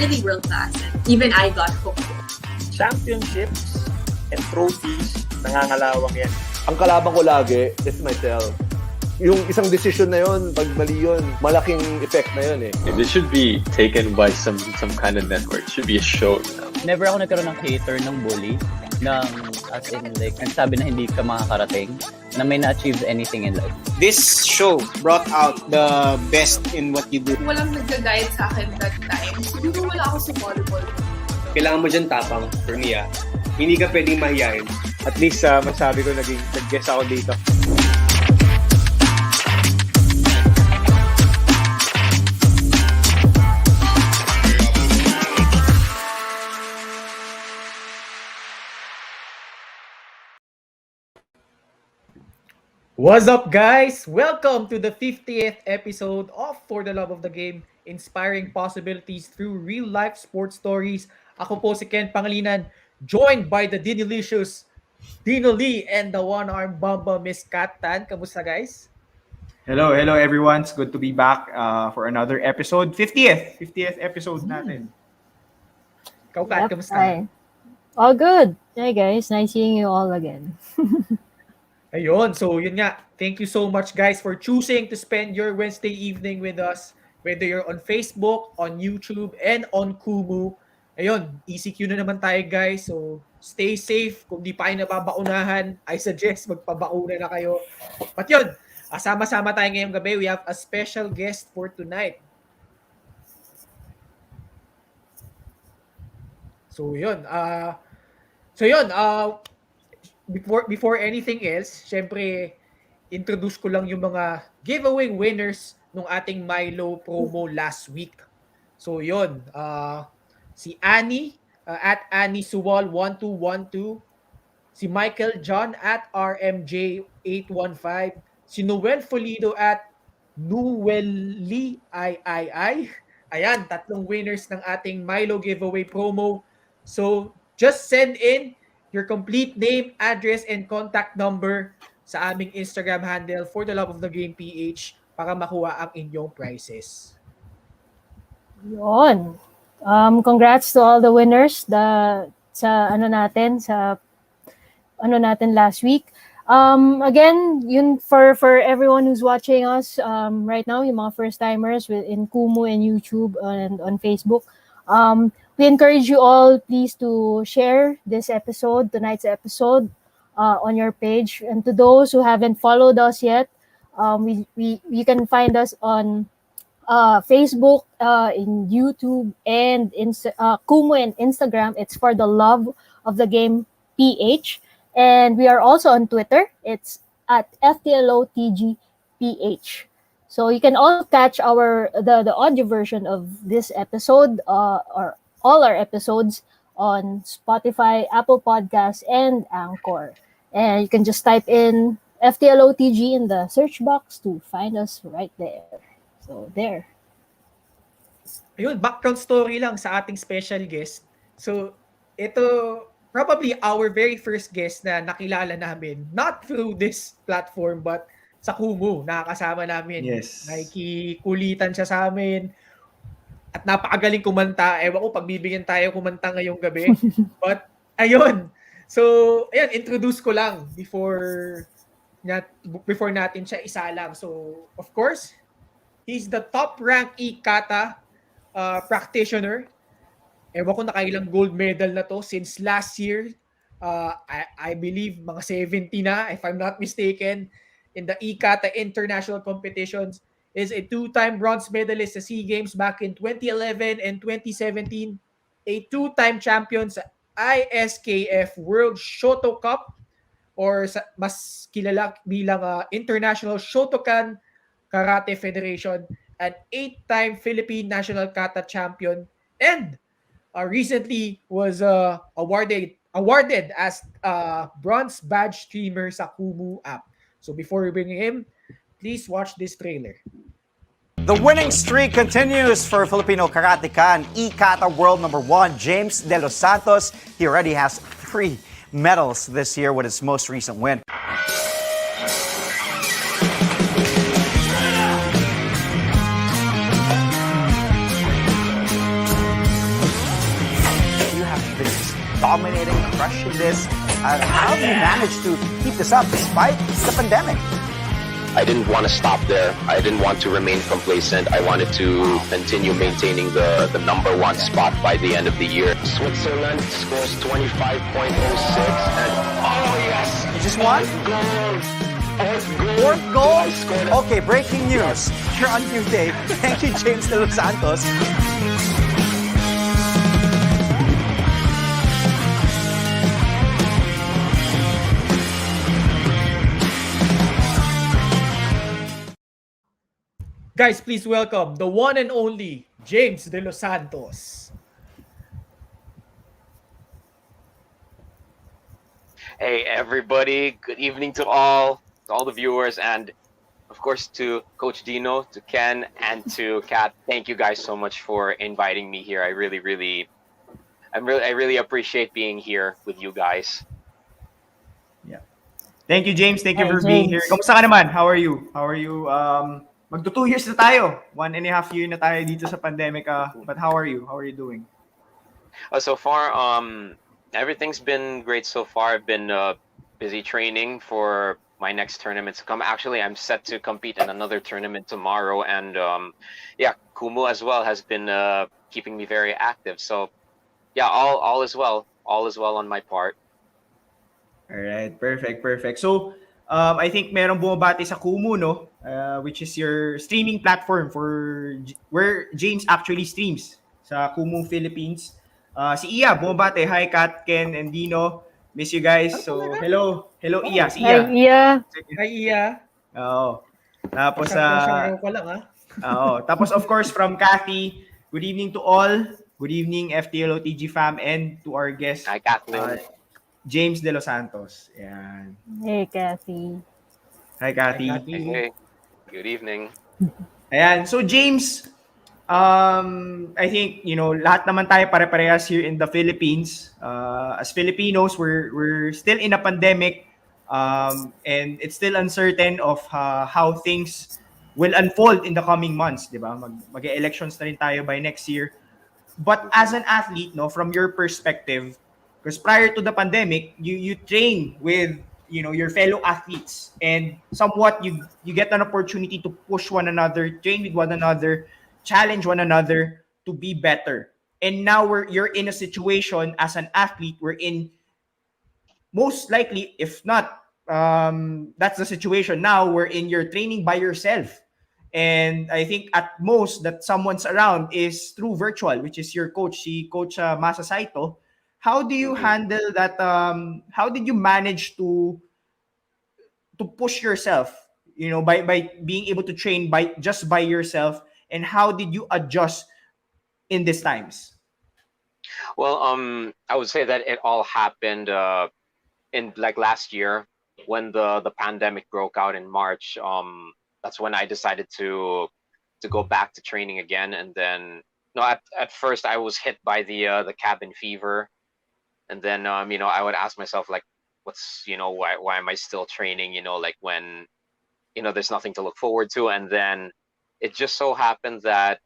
really world class. And even I got hooked. Championships and trophies, nangangalawang yan. Ang kalaban ko lagi is myself. Yung isang decision na yun, pag mali yun, malaking effect na yun eh. This should be taken by some kind of network. It should be a show. Never ako nagkaroon ng hater ng bully. As in like, nagsabi na hindi ka makakarating, na may na-achieve anything in life. This show brought out the best in what you do. Walang nag-guide sa akin that time. Siguro wala ako sa volleyball. Kailangan mo dyan tapang, for me Hindi ka pwedeng mahiyain. At least masabi ko nag-guess ako dito. What's up, guys? Welcome to the 50th episode of For the Love of the Game, inspiring possibilities through real-life sports stories. Ako po si Ken Pangilinan, joined by the Dinilicious Dino Lee and the One-Armed Mamba, Miss Kata. Kamusta, guys? Hello everyone. It's good to be back for another episode. 50th episode natin. Ikaw, Kat, kamusta? Hi. All good. Hey, guys. Nice seeing you all again. Ayun, so yun nga. Thank you so much, guys, for choosing to spend your Wednesday evening with us, whether you're on Facebook, on YouTube, and on Kumu. Ayun, ECQ na naman tayo, guys. So, stay safe. Kung di pa kayo nababaunahan, I suggest magpabauna na kayo. But yun, sama-sama tayo ngayong gabi. We have a special guest for tonight. So, yun. Before anything else, syempre, introduce ko lang yung mga giveaway winners ng ating Milo promo last week. So, yun. Si Annie, at Annie Suwal 1212. Si Michael John at RMJ815. Si Noel Folido at Nuweli III. Ayan, tatlong winners ng ating Milo giveaway promo. So, just send in your complete name, address, and contact number sa aming Instagram handle For the Love of the Game PH para makuha ang inyong prizes. Yun. Congrats to all the winners sa ano natin last week. Again, yun for everyone who's watching us right now, yung mga first timers in Kumu and YouTube and on Facebook. We encourage you all, please, to share tonight's episode, on your page. And to those who haven't followed us yet, you can find us on Facebook, in YouTube, and Kumu and Instagram. It's For the Love of the Game PH. And we are also on Twitter. It's at FTLOTGPH. So you can all catch the audio version of this episode or all our episodes on Spotify, Apple Podcasts, and Anchor. And you can just type in FTLOTG in the search box to find us right there. So there. Ayun, background story lang sa ating special guest. So ito probably our very first guest na nakilala namin, not through this platform but sa Kumu. Nakakasama namin. Yes. Nakikikulitan siya sa amin. At napakagaling kumanta. Ewan ko, pagbibigyan tayo kumanta ngayong gabi. But, ayun. So, ayun, introduce ko lang before natin siya isalang. So, of course, he's the top-ranked eKata practitioner. Ewan ko, nakailang gold medal na to since last year. I believe mga 70 na, if I'm not mistaken, in the eKata international competitions. Is a two-time bronze medalist sa SEA Games back in 2011 and 2017, a two-time champion sa ISKF World Shoto Cup or mas kilala bilang International Shotokan Karate Federation, an 8-time Philippine National Kata champion, and recently was awarded as bronze badge streamer sa Kumu app. So before we bring him, please watch this trailer. The winning streak continues for Filipino karateka and eKata world number 1, James De Los Santos. He already has 3 medals this year with his most recent win. exciting, crushing this. How have you managed to keep this up despite the pandemic? I didn't want to stop there. I didn't want to remain complacent. I wanted to continue maintaining the number one spot by the end of the year. Switzerland scores 25.06 and oh yes! You just won? Fourth goal? Okay, breaking news. You're on cue, Dave. Thank you, James De Los Santos. Guys, please welcome the one and only James De Los Santos. Hey everybody, good evening to all the viewers, and of course to Coach Dino, to Ken, and to Kat. Thank you guys so much for inviting me here. I really appreciate being here with you guys. Yeah. Thank you, James. Thank you Hi, for being James. here. Kamusta ka naman? How are you? Magto 2 years na tayo. 1.5 year na tayo dito sa pandemic. But how are you? How are you doing? So far, everything's been great so far. I've been busy training for my next tournament to come. Actually, I'm set to compete in another tournament tomorrow, and yeah, Kumu as well has been keeping me very active. So yeah, all is well. All is well on my part. All right, perfect. So, I think merong bumabati sa Kumu, no? Which is your streaming platform for where James actually streams sa Kumu, Philippines. Si Iya bumabati. Hi, Kat, Ken, and Dino. Miss you guys. So, hello, Iya. Si Hi, Iya. Iya. Hi, Iya. Oo. Tapos, Isang ko lang, ha? oo. Tapos, of course, from Kathy, good evening to all. Good evening, FTLOTG fam, and to our guest, Hi, Kathleen. James De Los Santos. Yan. Hey, Kathy. Hi, Kathy. Hey, good evening. Ayan. So, James, I think, lahat naman tayo pare-parehas here in the Philippines. As Filipinos, we're still in a pandemic, and it's still uncertain of how things will unfold in the coming months, di ba? Mag-elections na rin tayo by next year. But as an athlete, no, from your perspective, because prior to the pandemic, you train with your fellow athletes, and somewhat you get an opportunity to push one another, train with one another, challenge one another to be better. And now you're in a situation as an athlete wherein most likely, if not, that's the situation now wherein you're training by yourself. And I think at most that someone's around is through virtual, which is your coach, Coach Masa Saito. How do you handle that? How did you manage to push yourself, by being able to train by yourself, and how did you adjust in these times? Well, I would say that it all happened in like last year when the pandemic broke out in March. That's when I decided to go back to training again, and then at first I was hit by the cabin fever, and then I would ask myself like, what's why am I still training? Like when there's nothing to look forward to, and then it just so happened that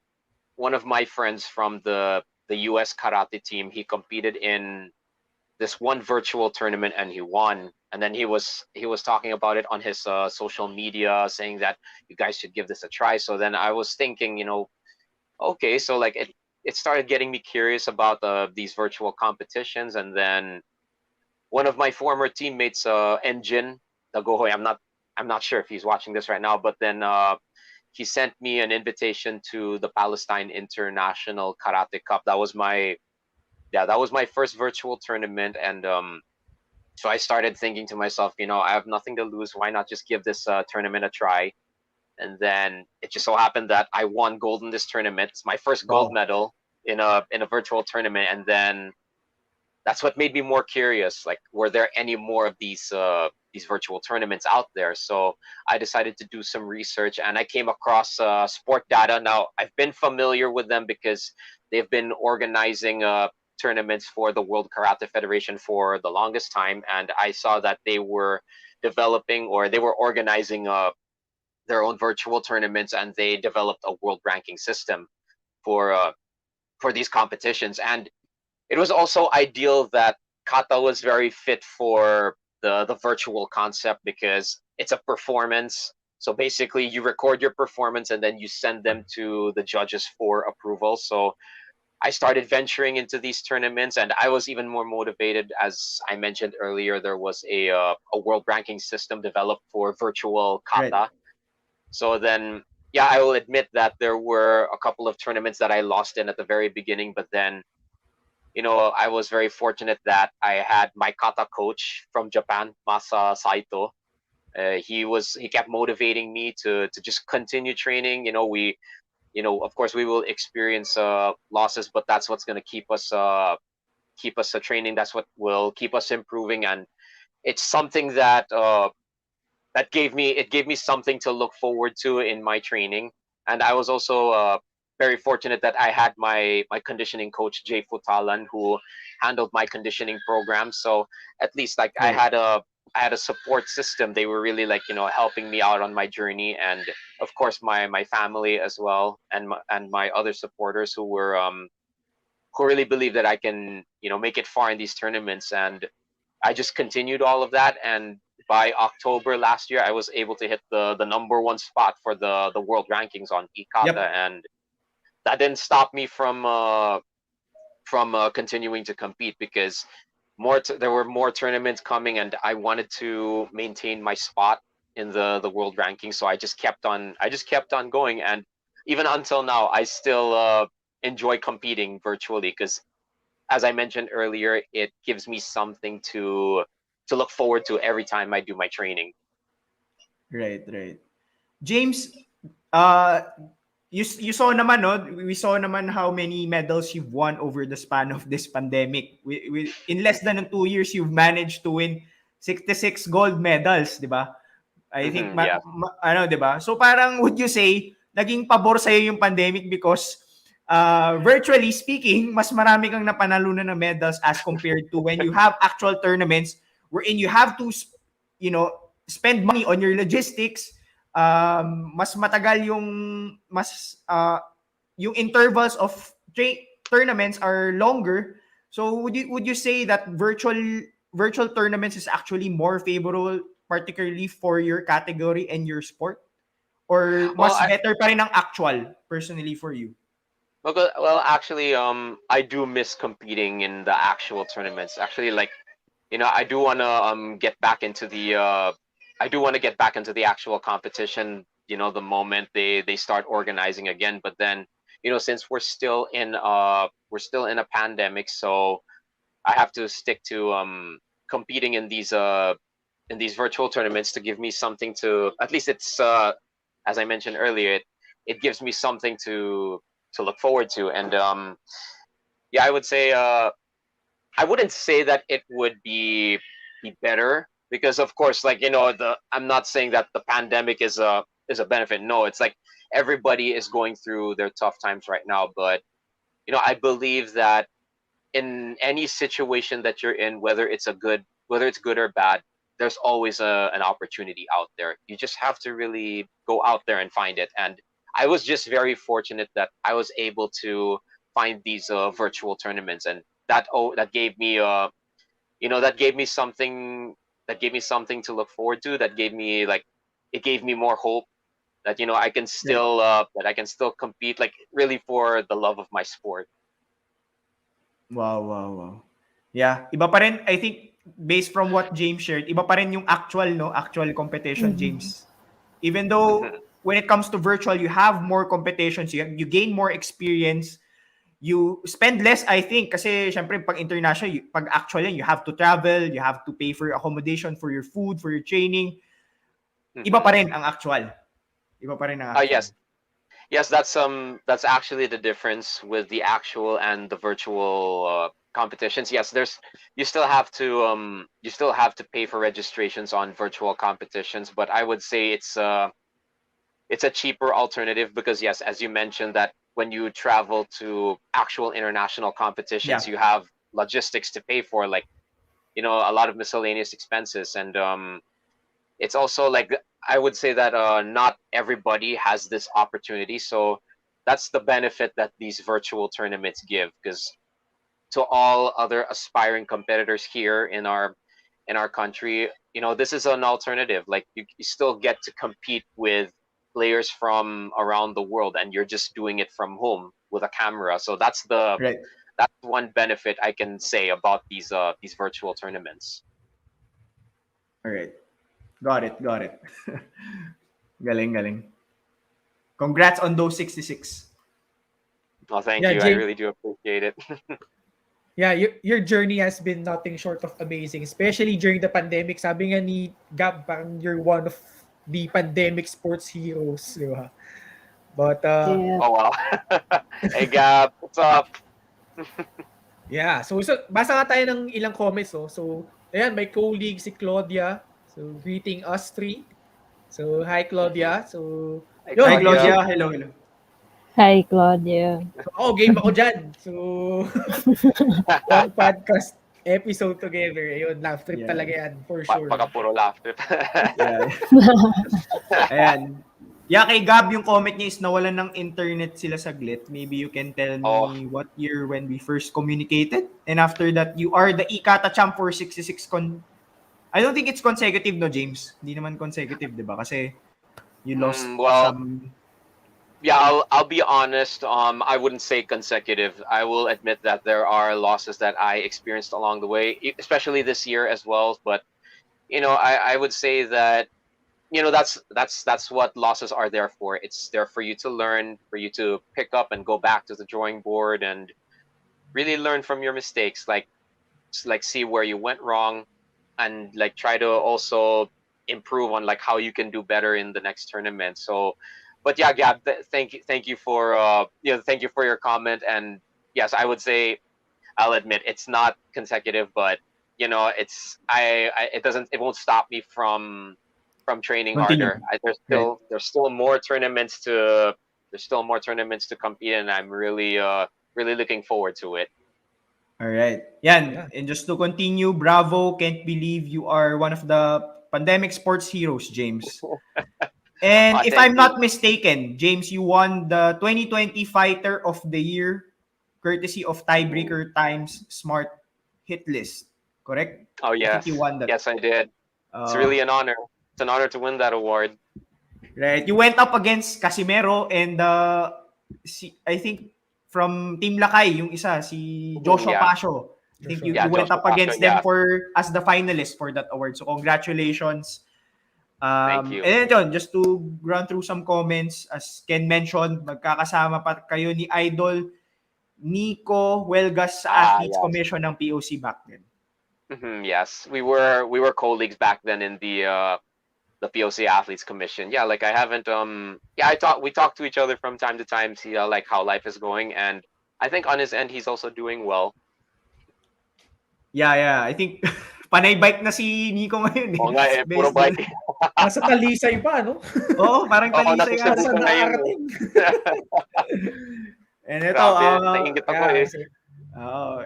one of my friends from the US karate team, he competed in this one virtual tournament and he won. And then he was talking about it on his social media, saying that you guys should give this a try. So then I was thinking, okay, so like it started getting me curious about these virtual competitions. And then one of my former teammates, Engine Dagohoy, I'm not sure if he's watching this right now, but then he sent me an invitation to the Palestine International Karate Cup. That was my first virtual tournament, and so I started thinking to myself, I have nothing to lose. Why not just give this tournament a try? And then it just so happened that I won gold in this tournament. It's my first gold medal in a virtual tournament, and then that's what made me more curious. Like, were there any more of these virtual tournaments out there? So I decided to do some research, and I came across SPORTSDATA. Now, I've been familiar with them because they've been organizing tournaments for the World Karate Federation for the longest time, and I saw that they were developing, or they were organizing their own virtual tournaments, and they developed a world ranking system for these competitions. And it was also ideal that Kata was very fit for the virtual concept because it's a performance. So basically, you record your performance and then you send them to the judges for approval. So I started venturing into these tournaments, and I was even more motivated. As I mentioned earlier, there was a world ranking system developed for virtual kata. Right. So then, yeah, I will admit that there were a couple of tournaments that I lost in at the very beginning, but then, I was very fortunate that I had my kata coach from Japan, Masa Saito. He kept motivating me to just continue training. Of course, we will experience losses, but that's what's going to keep us training. That's what will keep us improving, and it's something that gave me something to look forward to in my training. And I was also very fortunate that I had my conditioning coach Jay Futalan, who handled my conditioning program. So at least like I had a support system. They were really like helping me out on my journey, and of course my family as well, and my other supporters who really believe that I can make it far in these tournaments. And I just continued all of that, and by October last year, I was able to hit the number one spot for the world rankings on eKata, Yep. and that didn't stop me from continuing to compete because there were more tournaments coming, and I wanted to maintain my spot in the world ranking. So I just kept on going, and even until now, I still enjoy competing virtually because, as I mentioned earlier, it gives me something to look forward to every time I do my training. Right, right. James, uh, you saw naman, no? We saw naman how many medals you've won over the span of this pandemic. In less than 2 years, you've managed to win 66 gold medals, di ba? I think, Yeah. di ba? So parang, would you say, naging pabor sa'yo yung pandemic because virtually speaking, mas marami kang napanalunan ng medals as compared to when you have actual tournaments wherein you have to, spend money on your logistics. Mas matagal yung intervals of tournaments are longer. So would you say that virtual tournaments is actually more favorable, particularly for your category and your sport, or mas better pa rin ang actual personally for you? Well, actually, I do miss competing in the actual tournaments. Actually, like, I do want to get back into the actual competition. The moment they start organizing again. But then, since we're still in a pandemic, so I have to stick to competing in these virtual tournaments to give me something to, at least it's as I mentioned earlier, it gives me something to look forward to. And yeah, I would say I wouldn't say that it would be better because, of course, like I'm not saying that the pandemic is a benefit. No, it's like everybody is going through their tough times right now. But I believe that in any situation that you're in, whether it's good or bad, there's always an opportunity out there. You just have to really go out there and find it. And I was just very fortunate that I was able to find these virtual tournaments, and that gave me something to look forward to. That gave me it gave me more hope that I can still compete, like, really for the love of my sport. Wow. Yeah, iba pa rin, I think, based from what James shared, iba pa rin yung actual competition, James. Even though when it comes to virtual, you have more competitions, you gain more experience, you spend less, I think, kasi syempre pag international, pag actual yan, you have to travel, you have to pay for your accommodation, for your food, for your training. Iba pa rin ang actual. Iba pa rin ang actual. Yes, that's actually the difference with the actual and the virtual competitions. Yes, you still have to pay for registrations on virtual competitions, but I would say it's a cheaper alternative because, yes, as you mentioned, that when you travel to actual international competitions, you have logistics to pay for, like, a lot of miscellaneous expenses. And it's also like, I would say that not everybody has this opportunity. So that's the benefit that these virtual tournaments give, because to all other aspiring competitors here in our country, this is an alternative. Like you still get to compete with players from around the world, and you're just doing it from home with a camera. So that's Right. that's one benefit I can say about these virtual tournaments. All right. Got it. Galing. Congrats on those 66. Oh, thank Yeah, you. I James. really do appreciate it. Yeah, your journey has been nothing short of amazing, especially during the pandemic. Sabi nga ni Gab, parang you're one of the pandemic sports heroes, di ba? But Yeah. Oh wow. Hey Gab, what's up? yeah, so basa nga tayo ng ilang comments, oh. So, ayan, may colleague si Claudia. So, greeting us three. So, hi Claudia. So, Hi, yun, Hi, Claudia. Claudia. Hello. Hi, Claudia. So, game ako dyan. So, one podcast episode together. Ayun, laugh trip Yeah. talaga yan, for sure. Pagka puro laughter. Yeah. Ayan. Yeah, kay Gab, yung comment niya is nawalan ng internet sila saglit. Maybe you can tell me what year when we first communicated. And after that, you are the eKata champ for 66 I don't think it's consecutive, no, James? Hindi naman consecutive, di ba? Kasi you lost some... Yeah, I'll be honest. I wouldn't say consecutive. I will admit that there are losses that I experienced along the way, especially this year as well. But I would say that that's what losses are there for. It's there for you to learn, for you to pick up and go back to the drawing board and really learn from your mistakes. Like see where you went wrong, and like try to also improve on like how you can do better in the next tournament. So. But yeah, Gab, thank you for thank you for your comment. And yes, I would say, I'll admit it's not consecutive, but it's it won't stop me from training Continue. harder. There's still more tournaments to compete in, and I'm really looking forward to it. All right. Yan. And just to continue, bravo. Can't believe you are one of the pandemic sports heroes, James. And if I'm not mistaken, James, you won the 2020 Fighter of the Year, courtesy of Tiebreaker Times Smart Hit List. Correct? Oh yes, I think you won that. yes I did. It's really an honor. It's an honor to win that award. Right. You went up against Casimero and I think from Team Lakay, yung isa, si Joshua Pasio. I think you went up against them as the finalist for that award. So congratulations. Thank you. And then, just to run through some comments, as Ken mentioned, magkakasama pa kayo ni Idol Nico Huelgas sa Athletes Commission ng POC back then. Yes, we were colleagues back then in the POC Athletes Commission. Yeah, like I haven't we talk to each other from time to time, see like how life is going, and I think on his end he's also doing well. Yeah, I think panay bike na si Nico ngayon. Oo nga puro bike. Nasa Talisay pa, no? Oo, parang Talisay nga sa nakarating. And ito, naingit ako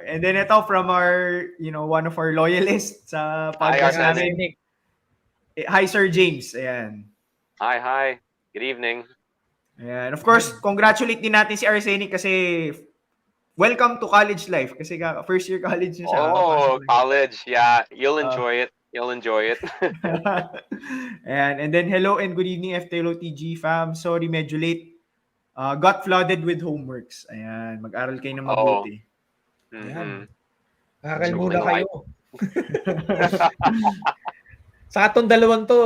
and then ito from our, one of our loyalists sa podcast namin. Hi, Sir James. Ayan. Hi. Good evening. Ayan. Of course, congratulate din natin si Arsenic kasi welcome to college life kasi first year college niya siya. Oh, college. Yeah, you'll enjoy it. You'll enjoy it. And then hello and good evening FTLO TG fam. Sorry, medyo late. Got flooded with homeworks. Ayan, mag-aral kayo ng mabuti. Ayan. Aral muna kayo. Sa atong dalawang to,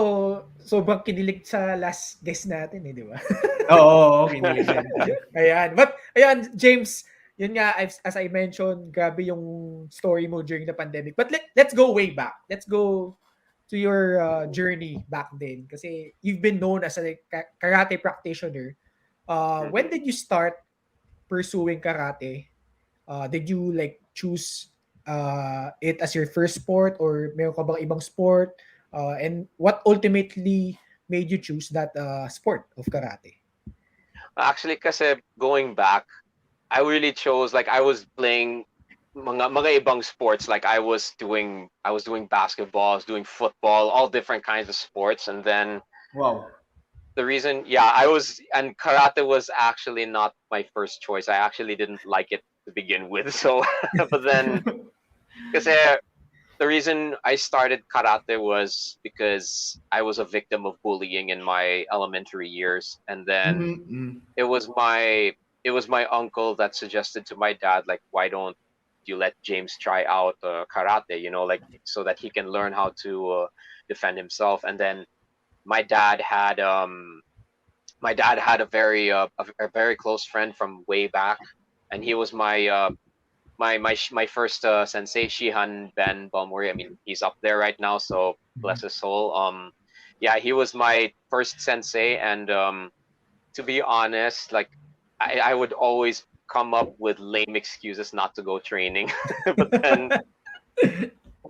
sobrang kinilig sa last guest natin di ba? Oo, kinilig. Ayan. But, ayan, James, yun nga, as I mentioned, grabe yung story mo during the pandemic. But let's go way back. Let's go to your journey back then. Kasi you've been known as a karate practitioner. When did you start pursuing karate? Did you like choose it as your first sport or meron ka bang ibang sport? And what ultimately made you choose that sport of karate? Actually, kasi going back, I really chose, like I was playing mga ibang sports. Like I was doing basketball, I was doing football, all different kinds of sports. And then the reason, and karate was actually not my first choice. I actually didn't like it to to begin with. So, but then, because the reason I started karate was because I was a victim of bullying in my elementary years, and then Mm-hmm. it was my uncle that suggested to my dad, like, why don't you let James try out karate, like, so that he can learn how to defend himself. And then my dad had a very close friend from way back, and he was my first sensei, Shihan Ben Balmori. I mean, he's up there right now, so bless his soul. Yeah, he was my first sensei, and to be honest, like, I would always come up with lame excuses not to go training. But then,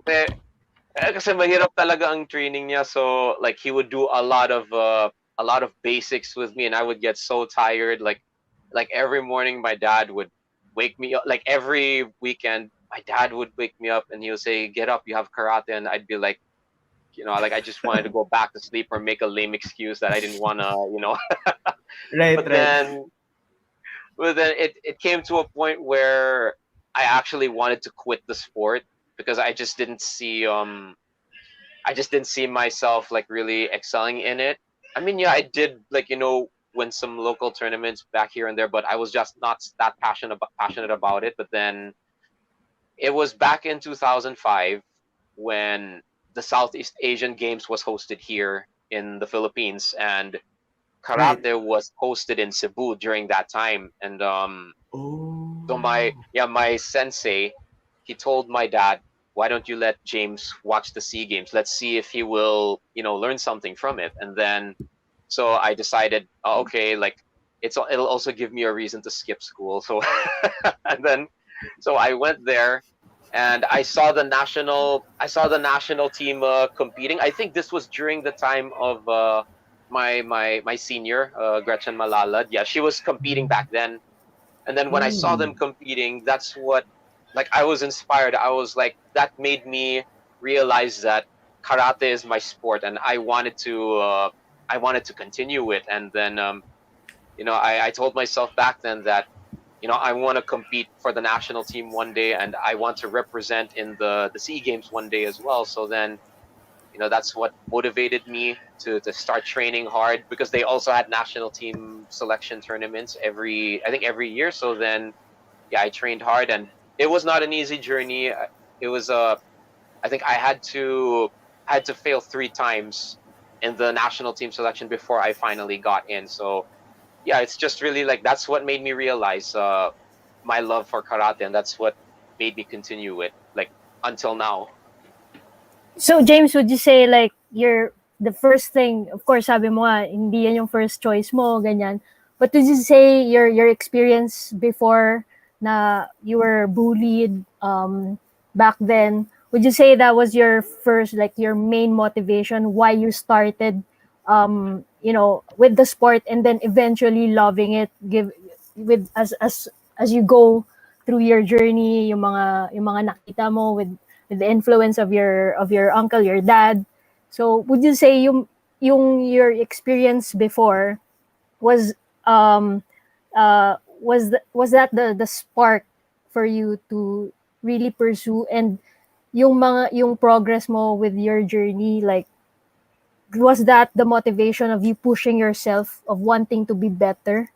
eh, kasi mahirap talaga ang training niya. So, like, he would do a lot of basics with me, and I would get so tired. Like every morning, my dad would wake me up. Like every weekend, my dad would wake me up, and he would say, "Get up, you have karate," and I'd be like, like I just wanted to go back to sleep or make a lame excuse that I didn't wanna. Right, But right. then it came to a point where I actually wanted to quit the sport because I just didn't see myself like really excelling in it. I mean, yeah, I did, like, win some local tournaments back here and there, but I was just not that passionate about it. But then it was back in 2005 when the Southeast Asian Games was hosted here in the Philippines, and Right. karate was hosted in Cebu during that time. And so Oh. my sensei, he told my dad, why don't you let James watch the SEA Games? Let's see if he will, learn something from it. And then, so I decided, okay, like, it'll also give me a reason to skip school. So, and then, so I went there, and I saw the national team competing. I think this was during the time of my senior, Gretchen Malalad. Yeah, she was competing back then. And then when I saw them competing, that's what, like, I was inspired. I was like, that made me realize that karate is my sport, and I wanted to continue it. And then I told myself back then that I want to compete for the national team one day, and I want to represent in the SEA Games one day as well. So then, that's what motivated me to start training hard, because they also had national team selection tournaments every year. So then, yeah, I trained hard, and it was not an easy journey. It was I think I had to fail 3 times in the national team selection before I finally got in. So yeah, it's just really like, that's what made me realize my love for karate, and that's what made me continue it, like, until now. So James, would you say like the first thing, of course sabi mo nga, hindi yan yung first choice mo, ganyan. But would you say your experience before na you were bullied back then, would you say that was your first, like, your main motivation why you started with the sport, and then eventually loving it as you go through your journey, yung mga nakita mo with the influence of your uncle, your dad. So would you say your experience before was was that the spark for you to really pursue, and yung progress mo with your journey, like, was that the motivation of you pushing yourself, of wanting to be better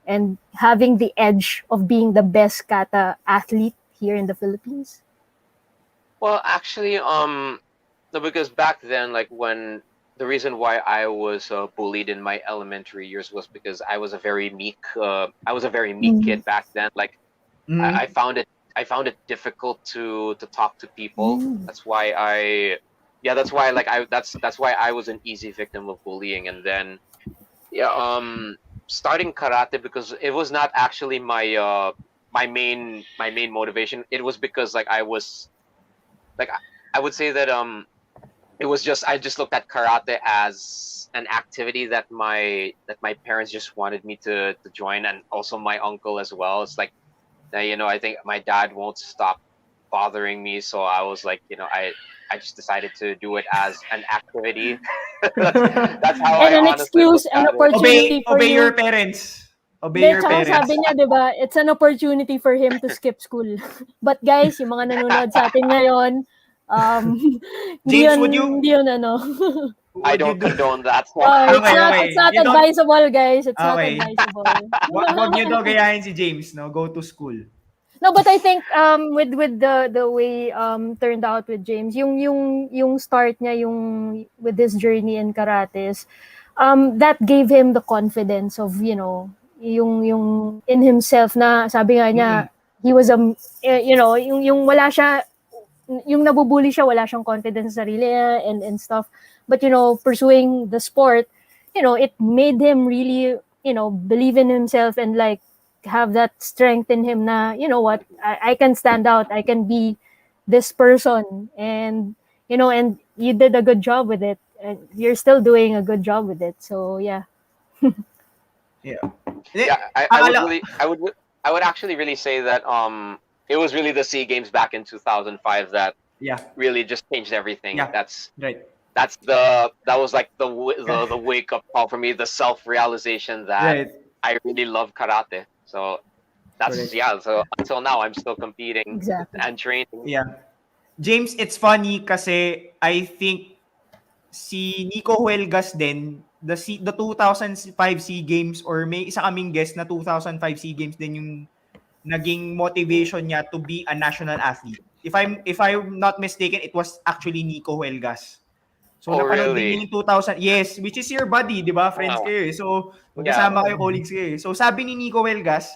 and having the edge of being the best kata athlete here in the Philippines? Well, actually, no, because back then, like, when the reason why I was bullied in my elementary years was because I was a very meek kid back then. Like, I found it difficult to talk to people. That's why that's why I was an easy victim of bullying. And then, yeah, starting karate, because it was not actually my main motivation. It was because, like, I would say that it was just, I just looked at karate as an activity that my parents just wanted me to join, and also my uncle as well. It's like, I think my dad won't stop bothering me, so I was like, I just decided to do it as an activity. That's how And I an honestly excuse looked and at it. opportunity for Obey you. your parents. Obey your tsaka parents. sabi niya, di ba, it's an opportunity for him to skip school. But guys, yung mga nanonood sa atin ngayon, James, would you? hindi yun ano. I don't condone that. It's not You don't- advisable, guys. It's not Okay. advisable. Wag niyo daw gayahin si James, no? Go to school. No, but I think with the way turned out with James, yung start niya yung with this journey in karate is, that gave him the confidence of, yung in himself na sabi nga niya, he was yung wala siya, yung nabubuli siya, wala siyang confidence sa sarili niya and stuff. But pursuing the sport, it made him really, believe in himself and like have that strength in him na, you know what, I can stand out, I can be this person, and and you did a good job with it, and you're still doing a good job with it. So yeah. Yeah, I would actually really say that it was really the SEA Games back in 2005 that really just changed everything. Yeah. That's right. That was like the wake up call for me, the self realization that I really love karate. So that's so until now I'm still competing and training. Yeah. James, it's funny kasi I think si Nico Huelgas din, the 2005 SEA Games, or may isa kaming guest na 2005 SEA Games din yung naging motivation niya to be a national athlete. If I'm not mistaken, it was actually Nico Huelgas. So napanood din yung 2000, yes, which is your buddy, di ba? Friends kayo eh. So magkasama kayo, colleagues kayo eh. So sabi ni Nico Huelgas,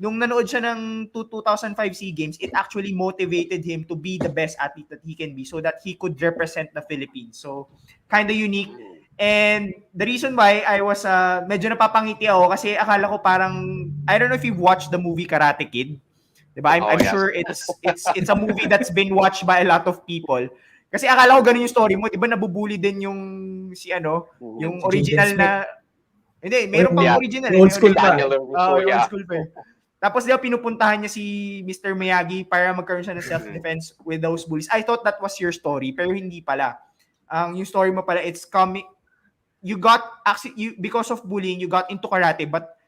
nung nanood siya ng 2005 SEA Games, it actually motivated him to be the best athlete that he can be so that he could represent the Philippines. So kind of unique. And the reason why I was medyo napapangiti ako kasi akala ko parang, I don't know if you've watched the movie Karate Kid. Diba? I'm sure it's a movie that's been watched by a lot of people. Kasi akala ko ganun yung story mo, 'di ba, nabubuli din yung yung original na hindi, meron pang original. Old school pa. Old school pa. Tapos diba pinupuntahan niya si Mr. Miyagi para magkaroon siya ng self-defense with those bullies. I thought that was your story, pero hindi pala. Yung story mo pala, it's coming, because of bullying, you got into karate, but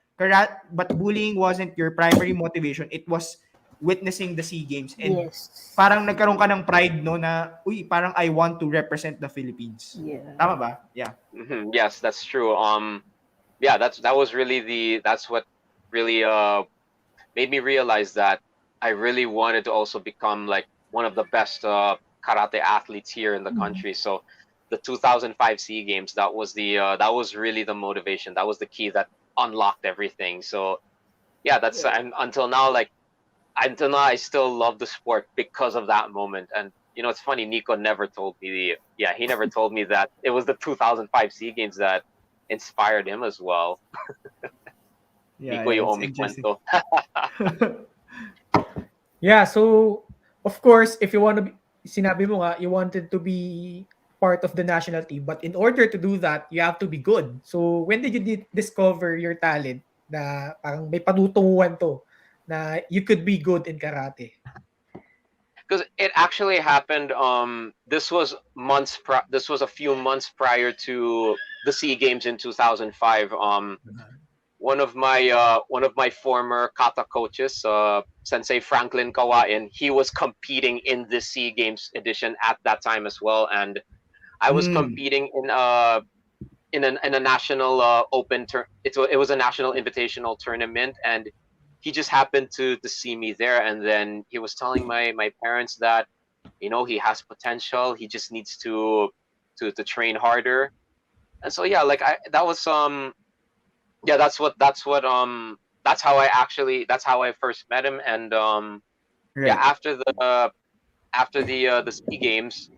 bullying wasn't your primary motivation. It was witnessing the SEA Games, and parang nagkaroon ka ng pride, no, na parang I want to represent the Philippines. Tama ba? Yeah. Yes, that's true. That's what really made me realize that I really wanted to also become like one of the best karate athletes here in the country. So the 2005 SEA Games, that was really the motivation. That was the key that unlocked everything. So yeah, that's until now I still love the sport because of that moment. And it's funny, Nico never told me he never told me that it was the 2005 SEA Games that inspired him as well. Nico, yung omi kwento. Yeah, so of course, if you want to be, sinabi mo nga, you wanted to be part of the national team, but in order to do that, you have to be good. So when did you discover your talent na parang may patutunguhan to na you could be good in karate? Because it actually happened. This was a few months prior to the SEA Games in 2005. One of my former Kata coaches, Sensei Franklin Kawain, he was competing in the SEA Games edition at that time as well, and I was competing in a national open it was a national invitational tournament, and he just happened to see me there, and then he was telling my parents that he has potential, he just needs to train harder. And so that's how I first met him. And after the SEA Games,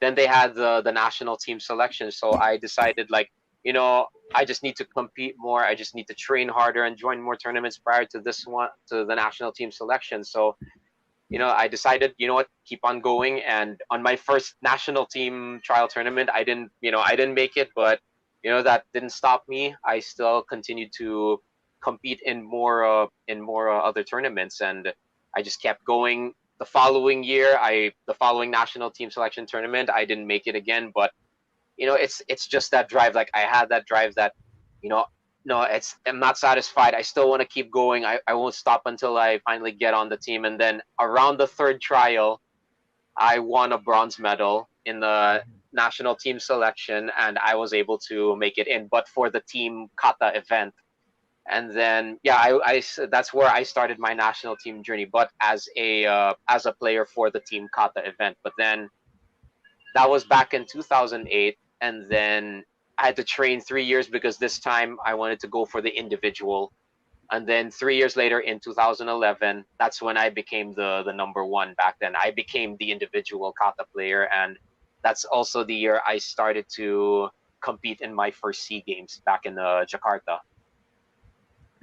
then they had the national team selection. So I decided I just need to compete more. I just need to train harder and join more tournaments prior to the national team selection. So, I decided, keep on going. And on my first national team trial tournament, I didn't make it, but that didn't stop me. I still continued to compete in more other tournaments, and I just kept going. The following year, the following national team selection tournament, I didn't make it again, but it's just that drive. Like I had that drive that, no, I'm not satisfied. I still want to keep going. I won't stop until I finally get on the team. And then around the third trial, I won a bronze medal in the national team selection, and I was able to make it in, but for the team kata event. And then yeah, that's where I started my national team journey, but as a player for the team kata event. But then that was back in 2008, and then I had to train 3 years because this time I wanted to go for the individual. And then 3 years later in 2011, that's when I became the number one. Back then I became the individual kata player, and that's also the year I started to compete in my first SEA Games back in Jakarta.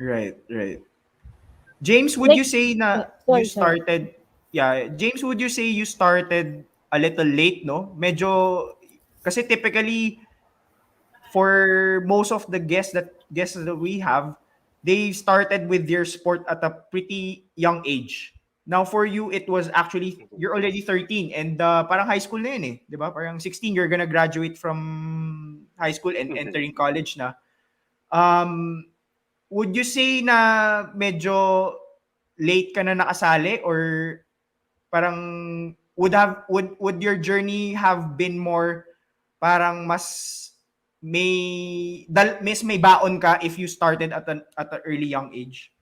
Right. James, would you say na you sorry. started, James, would you say you started a little late, no? Medyo, kasi typically, for most of the guests that we have, they started with their sport at a pretty young age. Now for you, it was actually, you're already 13 and parang high school na yun eh. Di ba? Parang 16, you're gonna graduate from high school and entering college na. Would you say na medyo late ka na nakasali, or parang would your journey have been more parang mas may baon ka if you started at an early young age?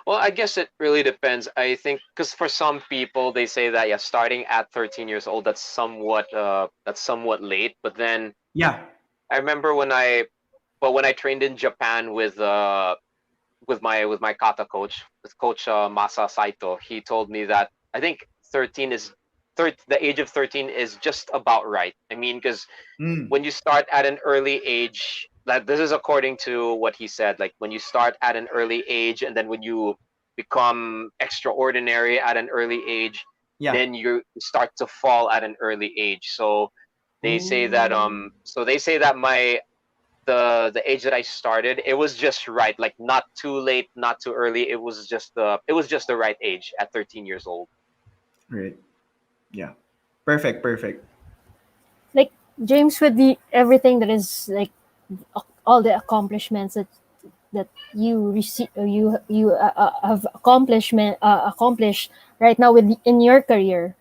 Well, I guess it really depends. I think because for some people they say that starting at 13 years old, that's somewhat late. But then yeah, I remember when I trained in Japan with my kata coach, with Coach Masa Saito, he told me that I think 13 is the age of 13 is just about right. I mean, because when you start at an early age, like this is according to what he said, like when you start at an early age and then when you become extraordinary at an early age, then you start to fall at an early age. So they say that the age that I started, it was just right, like not too late, not too early. It was just the right age at 13 years old. Right. Yeah. Perfect. Like James, with everything that is like all the accomplishments that you receive, you have accomplished right now in your career.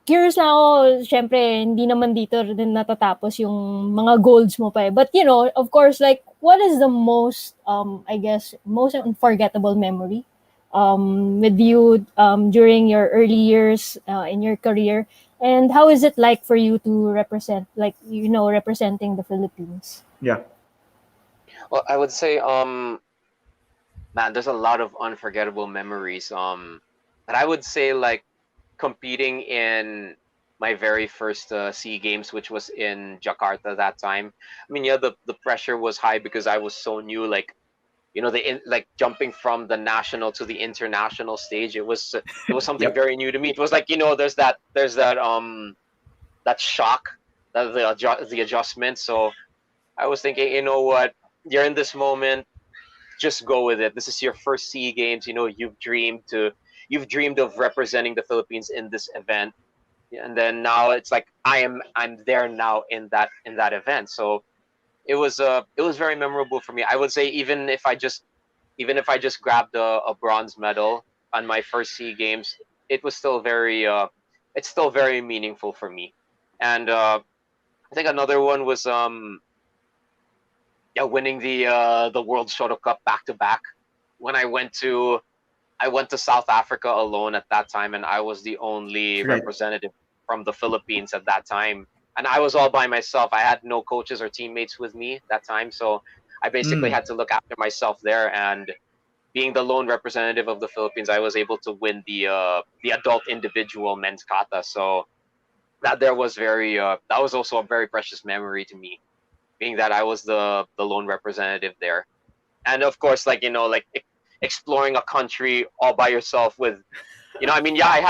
Curious lang ako, syempre, hindi naman dito rin natatapos yung mga goals mo pa eh. But, of course, like, what is the most, I guess, most unforgettable memory with you during your early years in your career? And how is it like for you to represent, representing the Philippines? Yeah. Well, I would say, man, there's a lot of unforgettable memories. But I would say, like, competing in my very first SEA Games, which was in Jakarta that time. I mean, yeah, the pressure was high because I was so new. Like, like jumping from the national to the international stage. It was something very new to me. It was like there's that shock, the adjustment. So I was thinking, you know what, you're in this moment, just go with it. This is your first SEA Games. You've dreamed of representing the Philippines in this event, and then now it's like I'm there now in that event. So it was very memorable for me. I would say even if I just grabbed a bronze medal on my first SEA Games, it was still it's still very meaningful for me. And I think another one was winning the World Shoto Cup back to back. When I went to South Africa alone at that time, and I was the only representative from the Philippines at that time. And I was all by myself. I had no coaches or teammates with me that time. So I basically had to look after myself there. And being the lone representative of the Philippines, I was able to win the adult individual men's kata. So that was also a very precious memory to me, being that I was the lone representative there. And of course, like exploring a country all by yourself with, I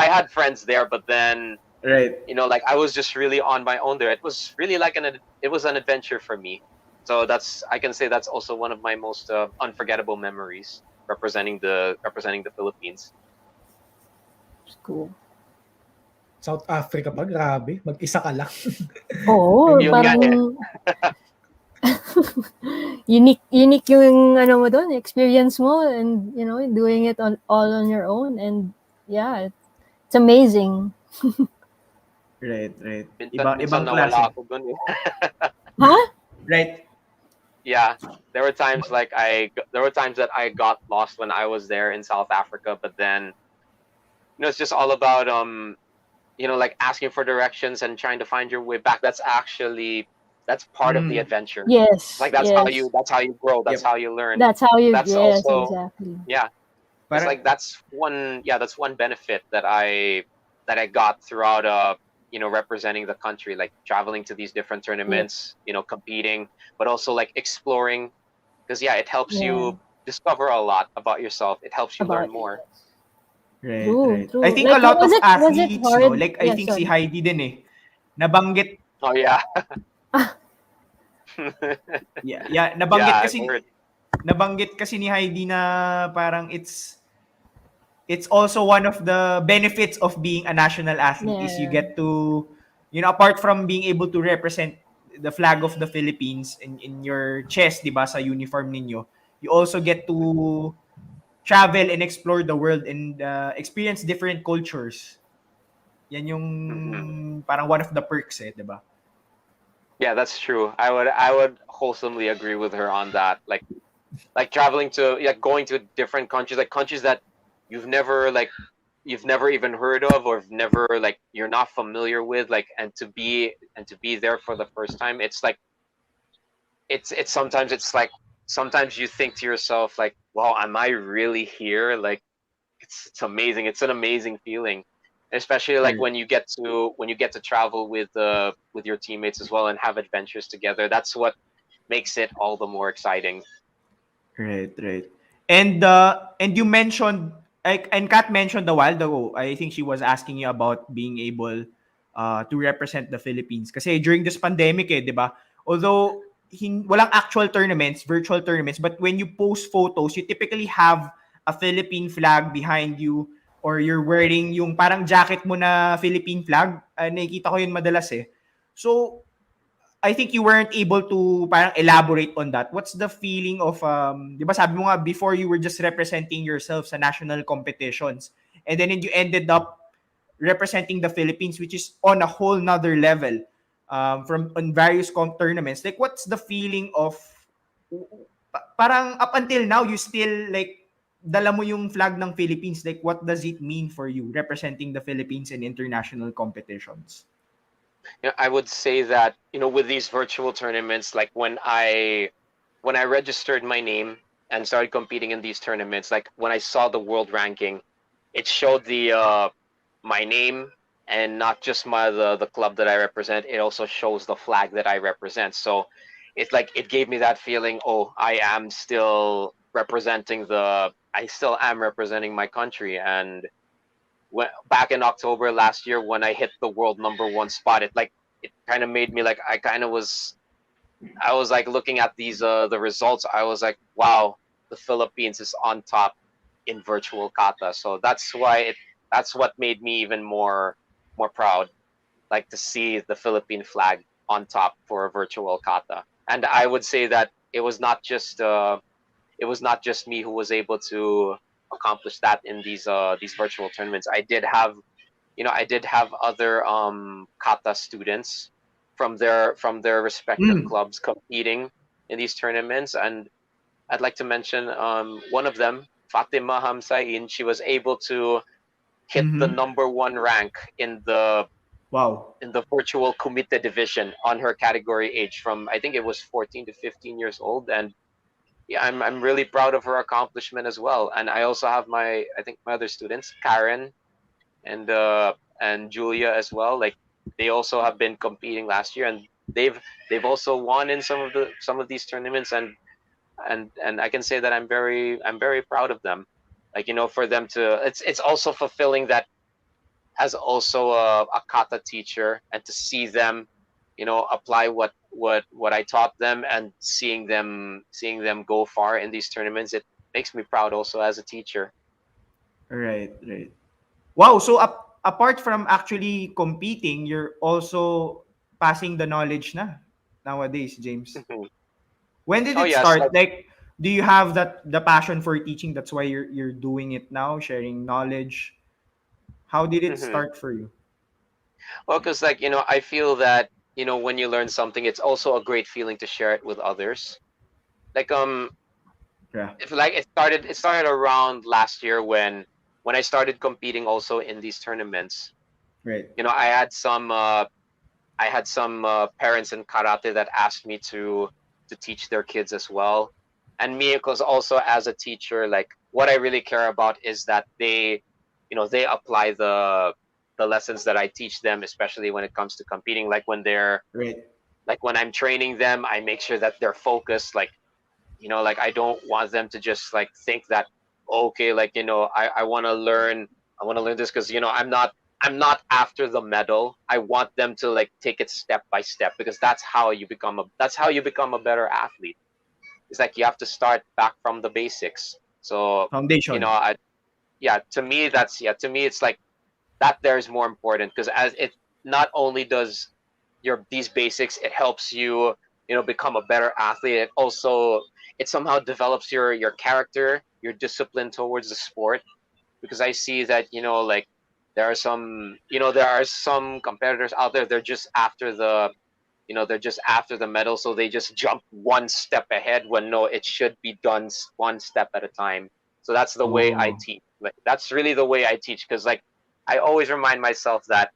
had friends there, but then, like I was just really on my own there. It was really like it was an adventure for me. So I can say that's also one of my most unforgettable memories, representing the Philippines. It's cool. South Africa pa, grabe. Mag-isa ka lang. Oo, Yun nga parang... unique yung ano mo doon, experience mo, and you know, doing it all on your own, and yeah, it's amazing. Right. Minsan Ibang nawala klase. ako dun eh. Huh? Right. Yeah, there were times that I got lost when I was there in South Africa, but then it's just all about like asking for directions and trying to find your way back. That's part of the adventure. Yes, Like yes. that's how you grow. That's Yep. how you learn. That's how you, That's yes, also exactly. yeah. It's like that's one benefit that I got throughout representing the country, like traveling to these different tournaments, competing, but also like exploring, because it helps you discover a lot about yourself. It helps you learn more. Right. True. I think Like, a lot of was it athletes, no, hard? like I Yeah, think si sorry. Heidi din eh, nabanggit. Oh yeah. Yeah, nabanggit Yeah, I've kasi heard. nabanggit kasi ni Heidi na parang it's also one of the benefits of being a national athlete is you Yeah. get to, apart from being able to represent the flag of the Philippines in your chest, di ba, sa uniform ninyo, you also get to travel and explore the world and experience different cultures. Yan yung parang one of the perks di ba? Yeah, that's true. I would wholesomely agree with her on that. Like traveling to going to different countries, like countries that you've never even heard of, or never you're not familiar with, and to be there for the first time. It's like it's sometimes you think to yourself like, wow, am I really here? Like it's amazing. It's an amazing feeling, especially like when you get to travel with your teammates as well and have adventures together. That's what makes it all the more exciting. Right. And you mentioned, and Kat mentioned a while ago, I think she was asking you about being able to represent the Philippines. Kasi during this pandemic di ba? Although walang actual tournaments, virtual tournaments, but when you post photos, you typically have a Philippine flag behind you, or you're wearing yung parang jacket mo na Philippine flag. Nakikita ko yun madalas eh. So, I think you weren't able to parang elaborate on that. What's the feeling of, di ba sabi mo nga before you were just representing yourself sa national competitions, and then you ended up representing the Philippines, which is on a whole nother level, from on various tournaments. Like, what's the feeling of, parang up until now, you still like, dala mo yung flag ng Philippines. Like, what does it mean for you representing the Philippines in international competitions? I would say that with these virtual tournaments, like when I registered my name and started competing in these tournaments, like when I saw the world ranking, it showed my name, and not just the club that I represent. It also shows the flag that I represent. So it's like it gave me that feeling. Oh, I still am representing my country. And back in October last year, when I hit the world #1 spot, it kind of made me like, I was like looking at these the results. I was like, wow, the Philippines is on top in virtual kata. So that's what made me even more proud, like to see the Philippine flag on top for a virtual kata. And I would say that it was not just me who was able to accomplish that in these virtual tournaments. I did have other kata students from their respective clubs competing in these tournaments. And I'd like to mention one of them, Fatima Hamsain. She was able to hit the #1 rank in the virtual kumite division on her category age, from I think it was 14 to 15 years old. And yeah, I'm really proud of her accomplishment as well. And I also have my other students, Karen and Julia as well. Like they also have been competing last year, and they've also won in some of these tournaments. And I can say that I'm very proud of them. Like for them to, it's also fulfilling that as also a kata teacher, and to see them apply what I taught them, and seeing them go far in these tournaments, it makes me proud also as a teacher. Right. Wow, so apart from actually competing, you're also passing the knowledge na nowadays, James. When did Oh it yes, start? Like, do you have the passion for teaching? That's why you're doing it now, sharing knowledge. How did it mhm. start for you? Well, because like I feel that when you learn something, it's also a great feeling to share it with others. Like Yeah. if like it started around last year when I started competing also in these tournaments. Right. I had some parents in karate that asked me to teach their kids as well, and me because also as a teacher, like what I really care about is that they apply the lessons that I teach them, especially when it comes to competing. Right. Like when I'm training them, I make sure that they're focused. Like I don't want them to just like think that okay, like I want to learn this because I'm not after the medal. I want them to like take it step by step because that's how you become a better athlete. It's like you have to start back from the basics. So Foundation. to me it's like that there is more important because as it not only does these basics, it helps you become a better athlete. It somehow develops your character, your discipline towards the sport, because I see that like there are some competitors out there. They're just after the medal, so they just jump one step ahead when no, it should be done one step at a time. So that's the way I Oh. teach. Like that's really the way I teach because like I always remind myself that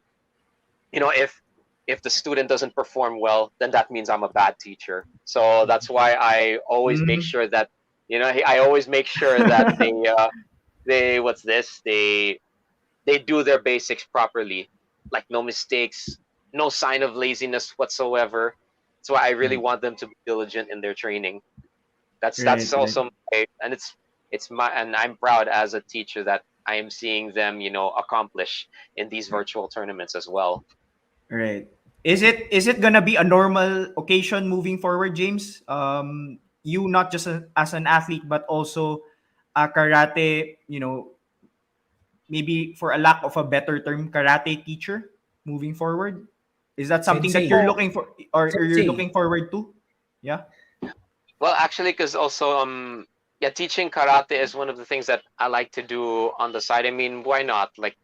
if the student doesn't perform well, then that means I'm a bad teacher. So that's why I always make Mm. sure that I always make sure that they what's this they do their basics properly, like no mistakes, no sign of laziness whatsoever. That's why I really Right. want them to be diligent in their training. That's Right. Right. also and and I'm proud as a teacher that I am seeing them accomplish in these virtual tournaments as well. Right. Is it gonna be a normal occasion moving forward, James? You not just as an athlete, but also a karate, maybe for a lack of a better term, karate teacher moving forward? Is that something that Sensei. you're looking for, or you're Sensei. looking forward to? Yeah. Well, actually, because also yeah, teaching karate is one of the things that I like to do on the side. I mean, why not? Like